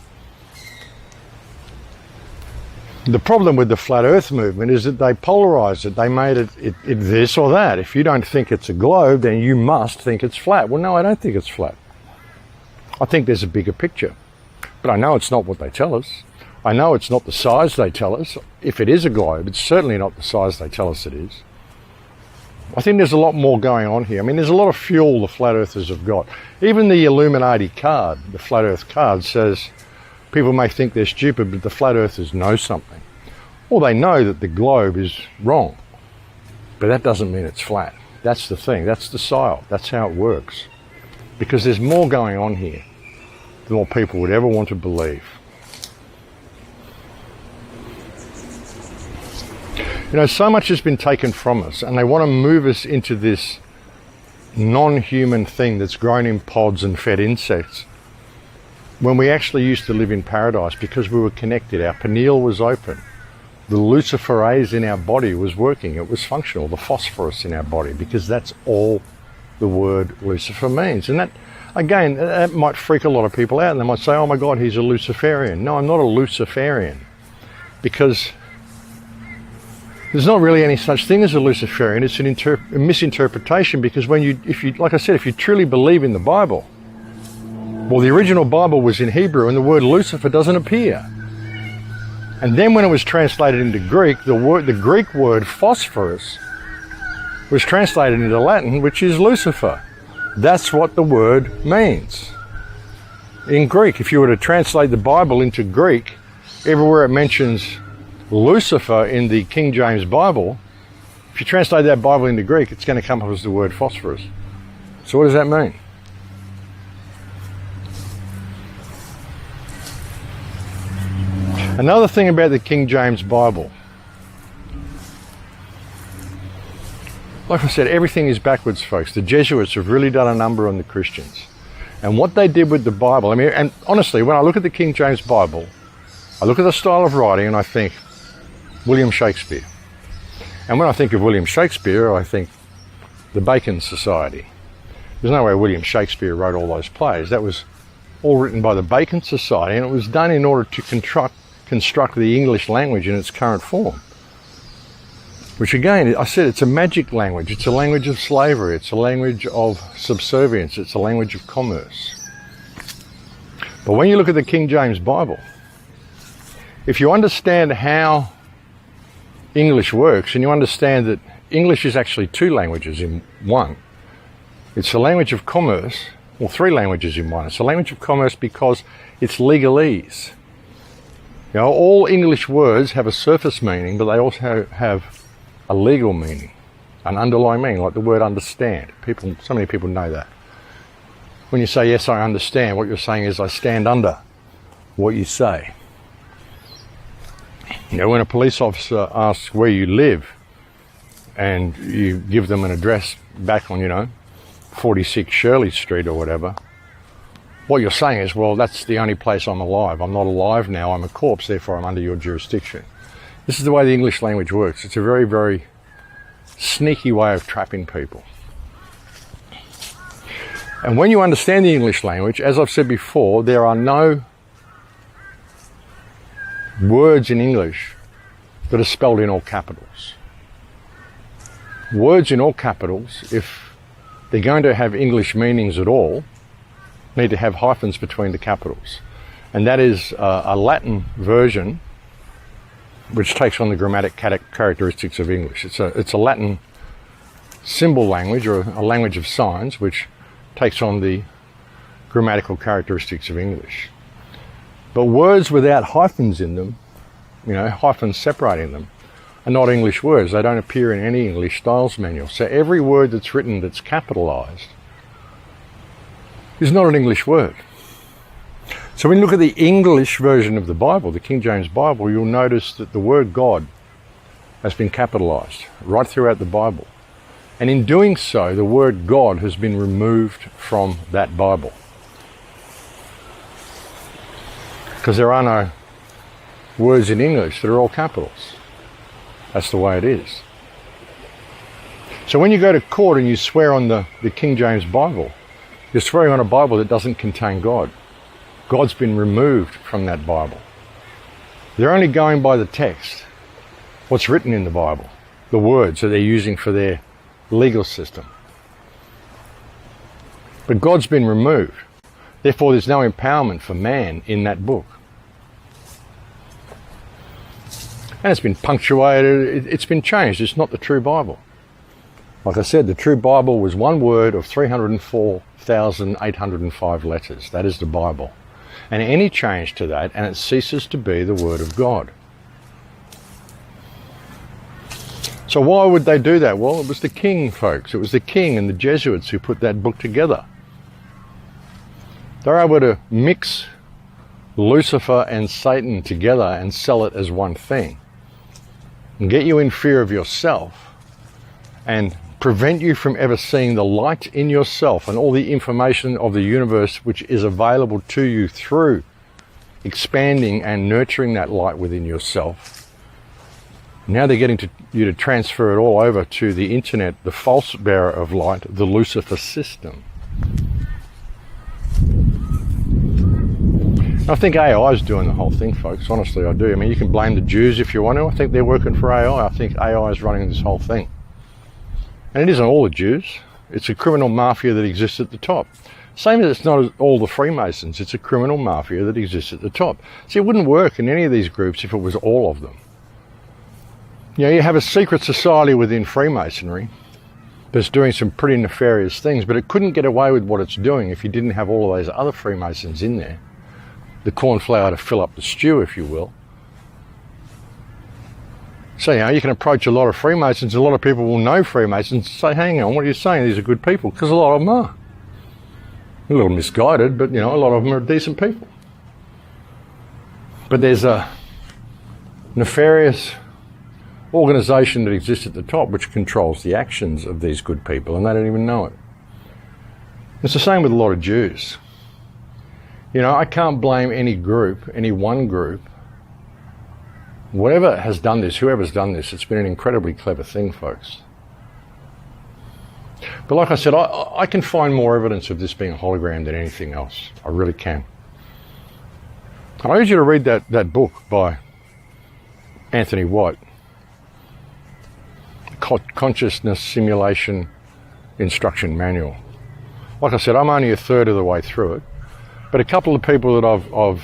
The problem with the flat Earth movement is that they polarized it. They made it this or that. If you don't think it's a globe, then you must think it's flat. Well, no, I don't think it's flat. I think there's a bigger picture. But I know it's not what they tell us. I know it's not the size they tell us. If it is a globe, it's certainly not the size they tell us it is. I think there's a lot more going on here. I mean, there's a lot of fuel the flat earthers have got. Even the Illuminati card, the flat earth card, says people may think they're stupid, but the flat earthers know something. Well, they know that the globe is wrong, but that doesn't mean it's flat. That's the thing. That's the psyop. That's how it works. Because there's more going on here than what people would ever want to believe. You know, so much has been taken from us, and they want to move us into this non-human thing that's grown in pods and fed insects, when we actually used to live in paradise because we were connected. Our pineal was open. The luciferase in our body was working. It was functional. The phosphorus in our body, because that's all the word Lucifer means. And that, again, that might freak a lot of people out, and they might say, oh my God, he's a Luciferian. No, I'm not a Luciferian, because there's not really any such thing as a Luciferian. It's a misinterpretation, because if you, like I said, if you truly believe in the Bible, well, the original Bible was in Hebrew, and the word Lucifer doesn't appear. And then when it was translated into Greek, the Greek word phosphorus was translated into Latin, which is Lucifer. That's what the word means in Greek. If you were to translate the Bible into Greek, everywhere it mentions Lucifer in the King James Bible, if you translate that Bible into Greek, it's going to come up as the word phosphorus. So what does that mean? Another thing about the King James Bible, like I said, everything is backwards, folks. The Jesuits have really done a number on the Christians. And what they did with the Bible, I mean, and honestly, when I look at the King James Bible, I look at the style of writing and I think William Shakespeare. And when I think of William Shakespeare, I think the Bacon Society. There's no way William Shakespeare wrote all those plays. That was all written by the Bacon Society, and it was done in order to construct the English language in its current form. Which again, I said, it's a magic language. It's a language of slavery. It's a language of subservience. It's a language of commerce. But when you look at the King James Bible, if you understand how English works, and you understand that English is actually two languages in one. It's a language of commerce, or three languages in one. It's a language of commerce because it's legalese. You know, all English words have a surface meaning, but they also have a legal meaning, an underlying meaning, like the word understand. So many people know that. When you say, yes, I understand, what you're saying is, I stand under what you say. You know, when a police officer asks where you live, and you give them an address back on, 46 Shirley Street or whatever, what you're saying is, well, that's the only place I'm alive. I'm not alive now, I'm a corpse, therefore I'm under your jurisdiction. This is the way the English language works. It's a very, very sneaky way of trapping people. And when you understand the English language, as I've said before, there are no words in English that are spelled in all capitals. Words in all capitals, if they're going to have English meanings at all, need to have hyphens between the capitals. And that is a Latin version which takes on the grammatic characteristics of English. It's a Latin symbol language, or a language of signs, which takes on the grammatical characteristics of English. But words without hyphens in them, hyphens separating them, are not English words. They don't appear in any English styles manual. So every word that's written that's capitalized is not an English word. So when you look at the English version of the Bible, the King James Bible, you'll notice that the word God has been capitalized right throughout the Bible. And in doing so, the word God has been removed from that Bible. Because there are no words in English that are all capitals. That's the way it is. So when you go to court and you swear on the King James Bible, you're swearing on a Bible that doesn't contain God. God's been removed from that Bible. They're only going by the text, what's written in the Bible, the words that they're using for their legal system. But God's been removed. Therefore, there's no empowerment for man in that book. And it's been punctuated, it's been changed. It's not the true Bible. Like I said, the true Bible was one word of 304,805 letters. That is the Bible. And any change to that, and it ceases to be the Word of God. So why would they do that? Well, it was the king, folks. It was the king and the Jesuits who put that book together. They're able to mix Lucifer and Satan together and sell it as one thing. And get you in fear of yourself and prevent you from ever seeing the light in yourself and all the information of the universe which is available to you through expanding and nurturing that light within yourself. Now they're getting you to transfer it all over to the internet, the false bearer of light, the Lucifer system. I think AI is doing the whole thing, folks. Honestly, I do. I mean, you can blame the Jews if you want to. I think they're working for AI. I think AI is running this whole thing. And it isn't all the Jews. It's a criminal mafia that exists at the top. Same as it's not all the Freemasons. It's a criminal mafia that exists at the top. See, it wouldn't work in any of these groups if it was all of them. You know, you have a secret society within Freemasonry that's doing some pretty nefarious things, but it couldn't get away with what it's doing if you didn't have all of those other Freemasons in there. The cornflour to fill up the stew, if you will. So, you know, you can approach a lot of Freemasons, a lot of people will know Freemasons, and say, hang on, what are you saying? These are good people, because a lot of them are. A little misguided, but, you know, a lot of them are decent people. But there's a nefarious organisation that exists at the top which controls the actions of these good people, and they don't even know it. It's the same with a lot of Jews. You know, I can't blame any group, any one group. Whatever has done this, whoever's done this, it's been an incredibly clever thing, folks. But like I said, I can find more evidence of this being a hologram than anything else. I really can. And I urge you to read that book by Anthony White, Consciousness Simulation Instruction Manual. Like I said, I'm only a third of the way through it, but a couple of people that I've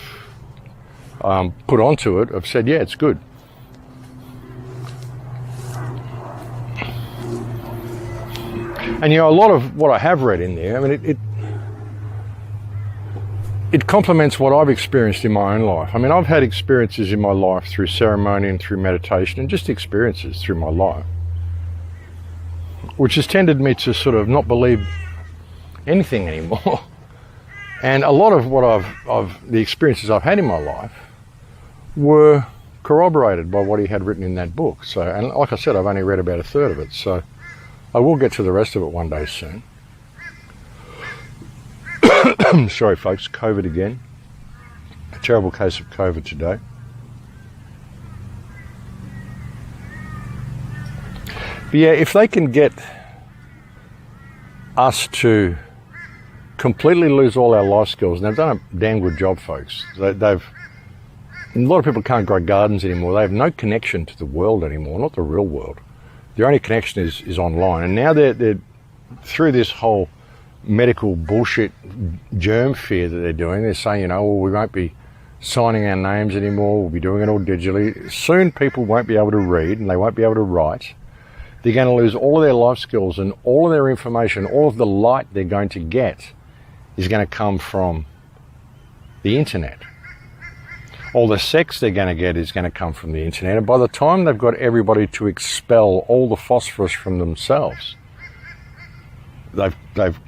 put onto it have said, yeah, it's good. And you know, a lot of what I have read in there, I mean, it complements what I've experienced in my own life. I mean, I've had experiences in my life through ceremony and through meditation and just experiences through my life, which has tended me to sort of not believe anything anymore. And a lot of what the experiences I've had in my life were corroborated by what he had written in that book. So, and like I said, I've only read about a third of it, so I will get to the rest of it one day soon. Sorry folks, COVID again. A terrible case of COVID today. But yeah, if they can get us to completely lose all our life skills, and they've done a damn good job, folks. A lot of people can't grow gardens anymore. They have no connection to the world anymore, not the real world. Their only connection is online. And now they're through this whole medical bullshit germ fear that they're doing. They're saying, you know, well, we won't be signing our names anymore. We'll be doing it all digitally. Soon people won't be able to read and they won't be able to write. They're going to lose all of their life skills, and all of their information, all of the light they're going to get is going to come from the internet. All the sex they're going to get is going to come from the internet. And by the time they've got everybody to expel all the phosphorus from themselves, they've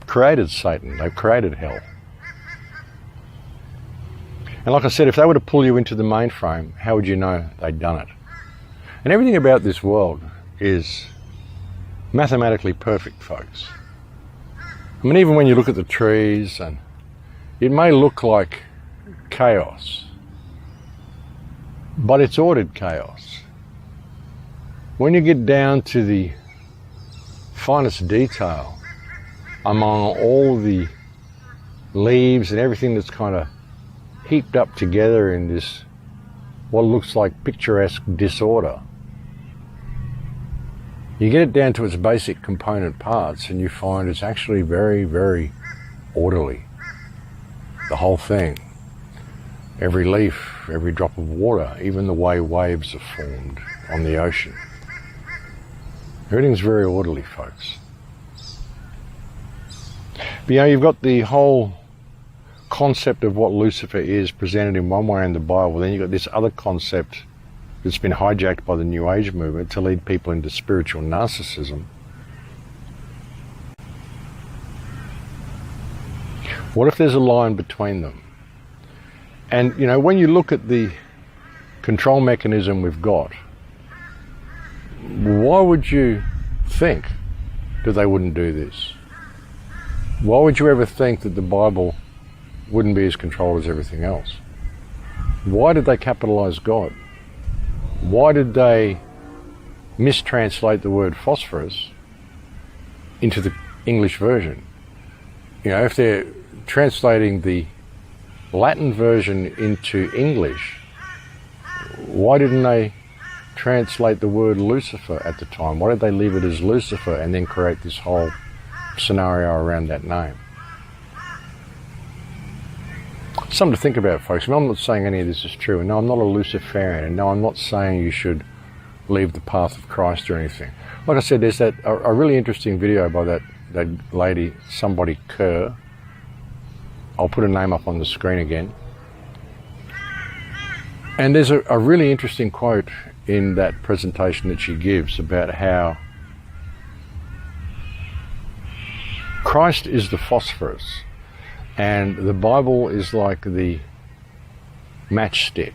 created Satan. They've created hell. And like I said, if they were to pull you into the mainframe, how would you know they'd done it? And everything about this world is mathematically perfect, folks. I mean, even when you look at the trees, and it may look like chaos, but it's ordered chaos. When you get down to the finest detail among all the leaves and everything that's kind of heaped up together in this, what looks like picturesque disorder, you get it down to its basic component parts and you find it's actually very, very orderly. The whole thing. Every leaf, every drop of water, even the way waves are formed on the ocean. Everything's very orderly, folks. But you've got the whole concept of what Lucifer is presented in one way in the Bible. Then you've got this other concept that's been hijacked by the New Age movement to lead people into spiritual narcissism. What if there's a line between them? And, when you look at the control mechanism we've got, why would you think that they wouldn't do this? Why would you ever think that the Bible wouldn't be as controlled as everything else? Why did they capitalize God? Why did they mistranslate the word phosphorus into the English version? If they're translating the Latin version into English, why didn't they translate the word Lucifer at the time? Why did they leave it as Lucifer and then create this whole scenario around that name? Something to think about, folks. I'm not saying any of this is true. And no, I'm not a Luciferian. And no, I'm not saying you should leave the path of Christ or anything. Like I said, there's a really interesting video by that lady, somebody Kerr. I'll put her name up on the screen again. And there's a really interesting quote in that presentation that she gives about how Christ is the phosphorus and the Bible is like the matchstick.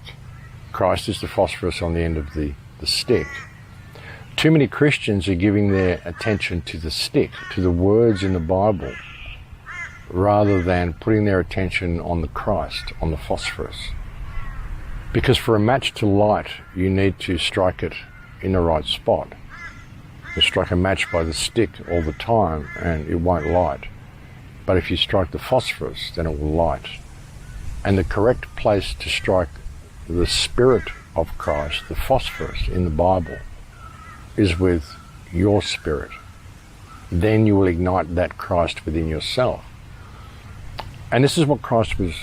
Christ is the phosphorus on the end of the stick. Too many Christians are giving their attention to the stick, to the words in the Bible, rather than putting their attention on the Christ, on the phosphorus. Because for a match to light, you need to strike it in the right spot. You strike a match by the stick all the time and it won't light. But if you strike the phosphorus, then it will light. And the correct place to strike the spirit of Christ, the phosphorus in the Bible, is with your spirit. Then you will ignite that Christ within yourself. And this is what Christ was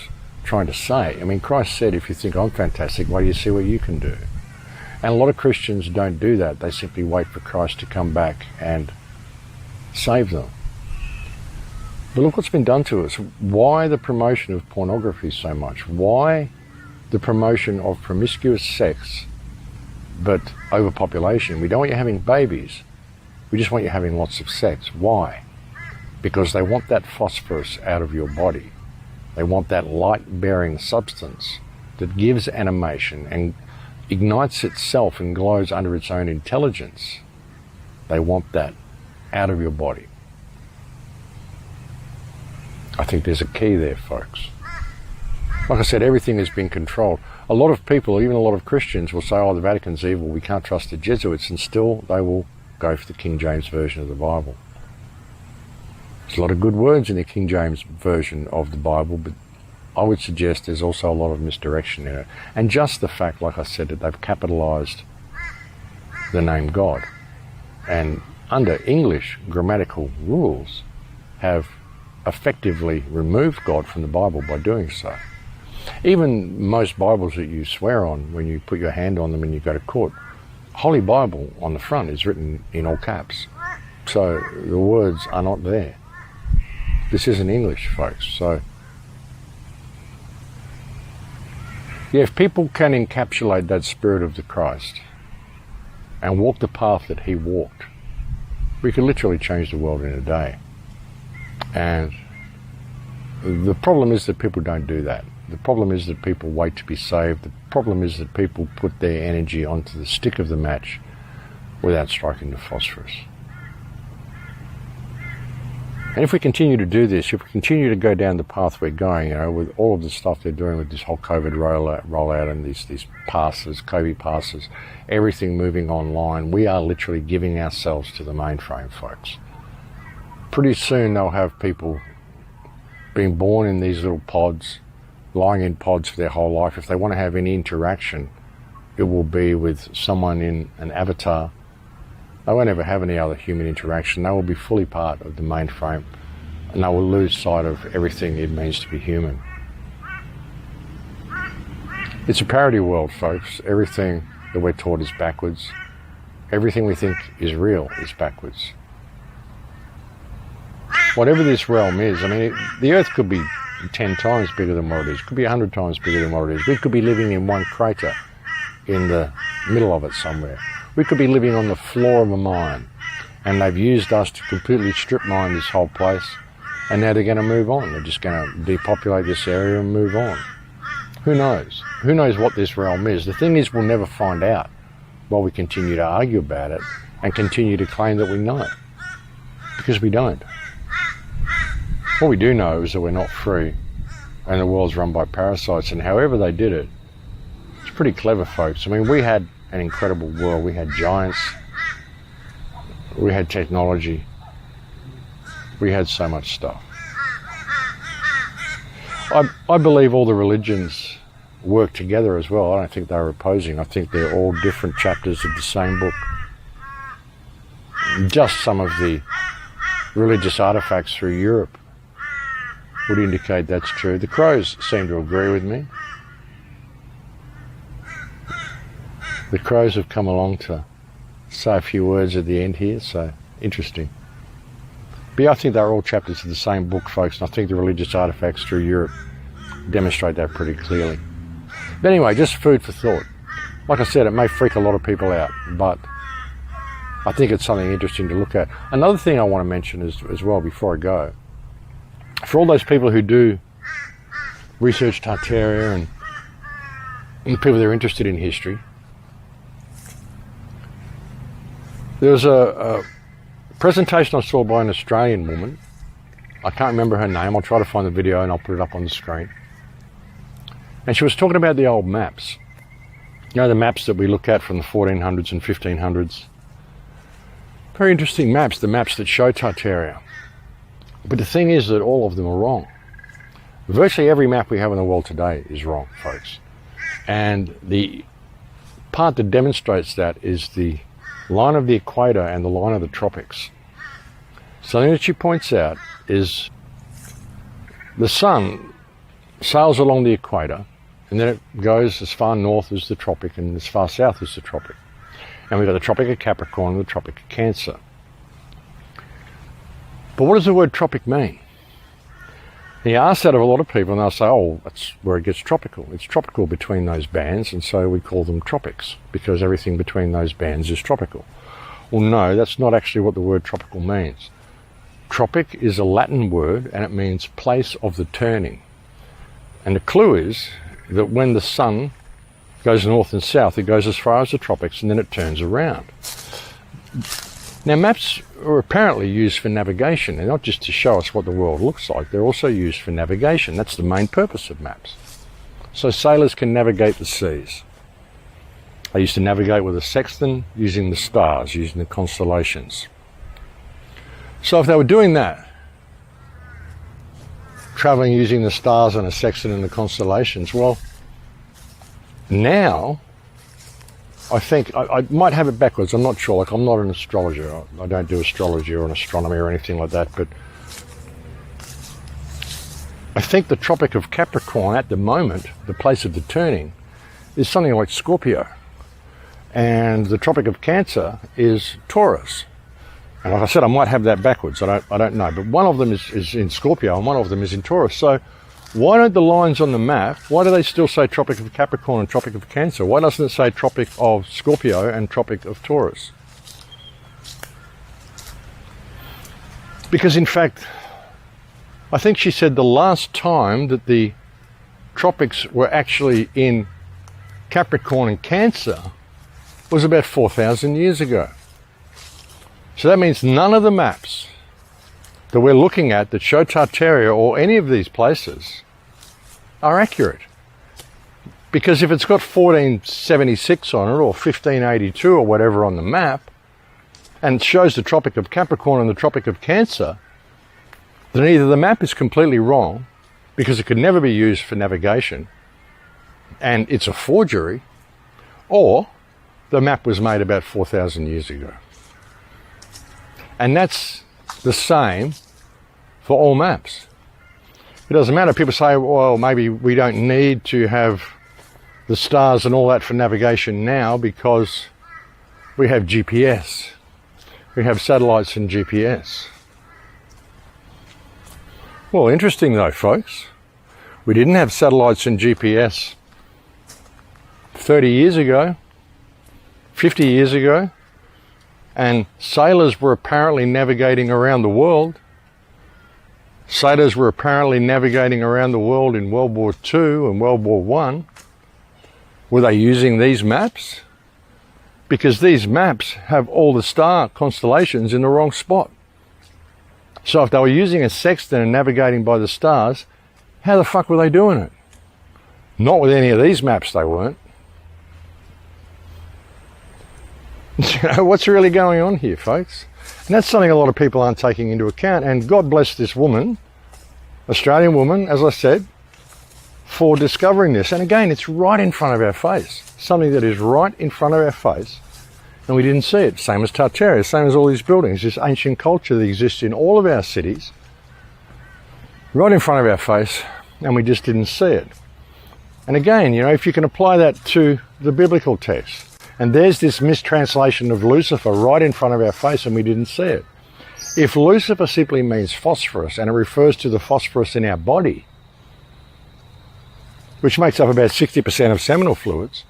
trying to say. I mean, Christ said, if you think I'm fantastic, why do you see what you can do? And a lot of Christians don't do that. They simply wait for Christ to come back and save them. But look what's been done to us. Why the promotion of pornography so much? Why the promotion of promiscuous sex, but overpopulation? We don't want you having babies. We just want you having lots of sex. Why? Because they want that phosphorus out of your body. They want that light-bearing substance that gives animation and ignites itself and glows under its own intelligence. They want that out of your body. I think there's a key there, folks. Like I said, everything has been controlled. A lot of people, even a lot of Christians, will say, oh, the Vatican's evil, we can't trust the Jesuits, and still they will go for the King James Version of the Bible. There's a lot of good words in the King James Version of the Bible, but I would suggest there's also a lot of misdirection in it. And just the fact, like I said, that they've capitalized the name God, and under English grammatical rules have effectively removed God from the Bible by doing so. Even most Bibles that you swear on, when you put your hand on them and you go to court, Holy Bible on the front is written in all caps. So the words are not there. This isn't English, folks. So Yeah, if people can encapsulate that spirit of the Christ and walk the path that he walked, we could literally change the world in a day. And the problem is that people don't do that. The problem is that people wait to be saved. The problem is that people put their energy onto the stick of the match without striking the phosphorus. And if we continue to do this, if we continue to go down the path we're going, with all of the stuff they're doing with this whole COVID rollout and these passes, COVID passes, everything moving online, we are literally giving ourselves to the mainframe, folks. Pretty soon they'll have people being born in these little pods, lying in pods for their whole life. If they want to have any interaction, it will be with someone in an avatar. They won't ever have any other human interaction. They will be fully part of the mainframe, and they will lose sight of everything it means to be human. It's a parody world, folks. Everything that we're taught is backwards. Everything we think is real is backwards. Whatever this realm is, I mean, the Earth could be 10 times bigger than what it is. It could be 100 times bigger than what it is. We could be living in one crater in the middle of it somewhere. We could be living on the floor of a mine, and they've used us to completely strip mine this whole place, and now they're going to move on. They're just going to depopulate this area and move on. Who knows? Who knows what this realm is? The thing is, we'll never find out while we continue to argue about it and continue to claim that we know it, because we don't. What we do know is that we're not free, and the world's run by parasites, and however they did it, it's pretty clever, folks. I mean, we had an incredible world. We had giants, we had technology, we had so much stuff. I believe all the religions work together as well. I don't think they're opposing. I think they're all different chapters of the same book. Just some of the religious artifacts through Europe would indicate that's true. The Crows seem to agree with me. The Crows have come along to say a few words at the end here, so interesting. But yeah, I think they're all chapters of the same book, folks, and I think the religious artifacts through Europe demonstrate that pretty clearly. But anyway, just food for thought. Like I said, it may freak a lot of people out, but I think it's something interesting to look at. Another thing I want to mention as well before I go, for all those people who do research Tartaria and people that are interested in history, there was a presentation I saw by an Australian woman. I can't remember her name. I'll try to find the video and I'll put it up on the screen. And she was talking about the old maps. You know, the maps that we look at from the 1400s and 1500s. Very interesting maps, the maps that show Tartaria. But the thing is that all of them are wrong. Virtually every map we have in the world today is wrong, folks. And the part that demonstrates that is the line of the equator and the line of the tropics. Something that she points out is the sun sails along the equator, and then it goes as far north as the tropic and as far south as the tropic. And we've got the Tropic of Capricorn and the Tropic of Cancer. But what does the word tropic mean? And you ask that of a lot of people and they'll say, oh, that's where it gets tropical. It's tropical between those bands, and so we call them tropics because everything between those bands is tropical. Well, no, that's not actually what the word tropical means. Tropic is a Latin word and it means place of the turning. And the clue is that when the sun goes north and south, it goes as far as the tropics and then it turns around. Now, maps are apparently used for navigation. They're not just to show us what the world looks like, they're also used for navigation. That's the main purpose of maps. So sailors can navigate the seas. They used to navigate with a sextant using the stars, using the constellations. So if they were doing that, traveling using the stars and a sextant and the constellations, well, now I think I might have it backwards. I'm not sure. Like, I'm not an astrologer. I don't do astrology or an astronomy or anything like that. But I think the Tropic of Capricorn at the moment, the place of the turning, is something like Scorpio. And the Tropic of Cancer is Taurus. And like I said, I might have that backwards. I don't know. But one of them is in Scorpio and one of them is in Taurus. So why don't the lines on the map, why do they still say Tropic of Capricorn and Tropic of Cancer? Why doesn't it say Tropic of Scorpio and Tropic of Taurus? Because in fact, I think she said the last time that the tropics were actually in Capricorn and Cancer was about 4,000 years ago. So that means none of the maps that we're looking at that show Tartaria or any of these places are accurate. Because if it's got 1476 on it or 1582 or whatever on the map, and it shows the Tropic of Capricorn and the Tropic of Cancer, then either the map is completely wrong because it could never be used for navigation and it's a forgery, or the map was made about 4,000 years ago. And that's the same for all maps. It doesn't matter. People say, well, maybe we don't need to have the stars and all that for navigation now because we have GPS. We have satellites and GPS. Well, interesting though, folks. We didn't have satellites and GPS 30 years ago, 50 years ago, and sailors were apparently navigating around the world. Sailors were apparently navigating around the world in World War II and World War I. Were they using these maps? Because these maps have all the star constellations in the wrong spot. So if they were using a sextant and navigating by the stars, how the fuck were they doing it? Not with any of these maps, they weren't. What's really going on here, folks? And that's something a lot of people aren't taking into account. And God bless this woman, Australian woman, as I said, for discovering this. And again, it's right in front of our face. Something that is right in front of our face, and we didn't see it. Same as Tartaria, same as all these buildings, this ancient culture that exists in all of our cities, right in front of our face, and we just didn't see it. And again, you know, if you can apply that to the biblical text, and there's this mistranslation of Lucifer right in front of our face and we didn't see it. If Lucifer simply means phosphorus and it refers to the phosphorus in our body, which makes up about 60% of seminal fluids,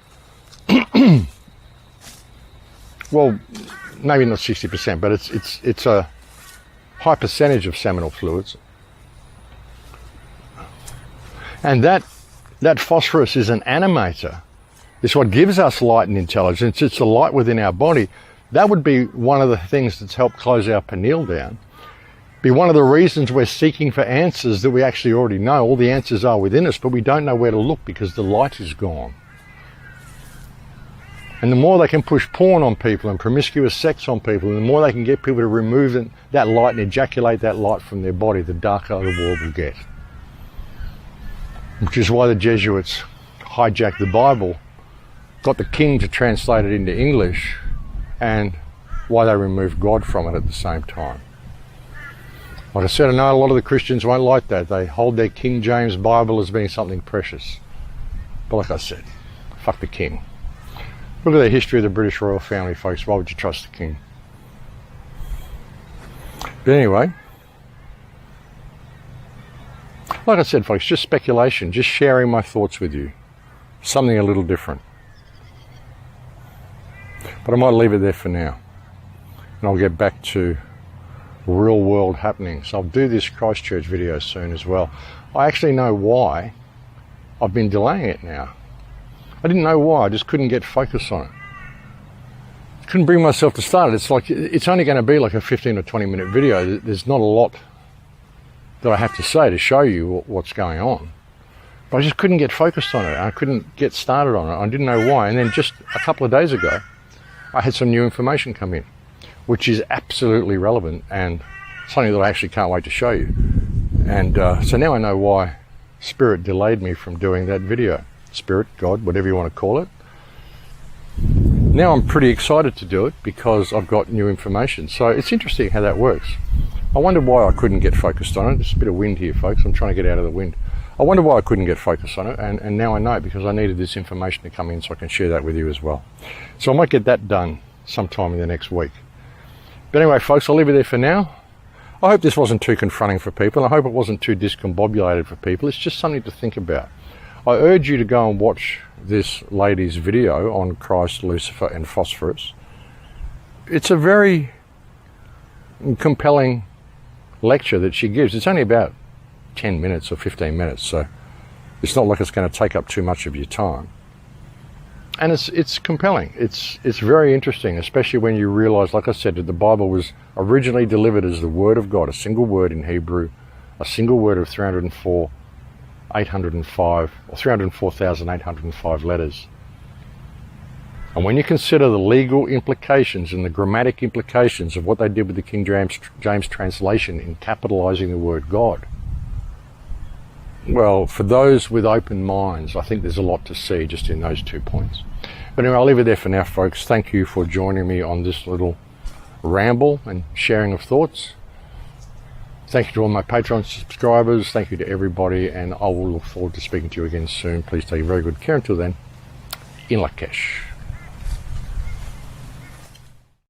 well, maybe not 60%, but it's a high percentage of seminal fluids. And that phosphorus is an animator. It's what gives us light and intelligence. It's the light within our body. That would be one of the things that's helped close our pineal down. Be one of the reasons we're seeking for answers that we actually already know. All the answers are within us, but we don't know where to look because the light is gone. And the more they can push porn on people and promiscuous sex on people, and the more they can get people to remove that light and ejaculate that light from their body, the darker the world will get. Which is why the Jesuits hijacked the Bible, got the king to translate it into English, and why they removed God from it at the same time. Like I said, I know a lot of the Christians won't like that. They hold their King James Bible as being something precious. But like I said, fuck the king. Look at the history of the British royal family, folks. Why would you trust the king? But anyway, like I said, folks, just speculation, just sharing my thoughts with you. Something a little different. But I might leave it there for now. And I'll get back to real world happenings. I'll do this Christchurch video soon as well. I actually know why I've been delaying it now. I didn't know why, I just couldn't get focus on it. Couldn't bring myself to start it. It's like, it's only going to be like a 15 or 20 minute video. There's not a lot that I have to say to show you what's going on. But I just couldn't get focused on it. I couldn't get started on it. I didn't know why. And then just a couple of days ago, I had some new information come in, which is absolutely relevant and something that I actually can't wait to show you. And so now I know why Spirit delayed me from doing that video. Spirit, God, whatever you want to call it. Now I'm pretty excited to do it because I've got new information. So it's interesting how that works. I wonder why I couldn't get focused on it. There's a bit of wind here, folks. I'm trying to get out of the wind. I wonder why I couldn't get focused on it, and now I know, because I needed this information to come in so I can share that with you as well. So I might get that done sometime in the next week. But anyway, folks, I'll leave it there for now. I hope this wasn't too confronting for people. I hope it wasn't too discombobulated for people. It's just something to think about. I urge you to go and watch this lady's video on Christ, Lucifer and Phosphorus. It's a very compelling lecture that she gives. It's only about 10 minutes or 15 minutes, so it's not like it's going to take up too much of your time. And it's compelling. It's very interesting, especially when you realize, like I said, that the Bible was originally delivered as the Word of God, a single word in Hebrew, a single word of 304,805 letters. And when you consider the legal implications and the grammatic implications of what they did with the King James translation in capitalizing the word God, well, for those with open minds, I think there's a lot to see just in those 2 points. But anyway, I'll leave it there for now, folks. Thank you for joining me on this little ramble and sharing of thoughts. Thank you to all my Patreon subscribers. Thank you to everybody, and I will look forward to speaking to you again soon. Please take very good care. Until then, in Lakesh.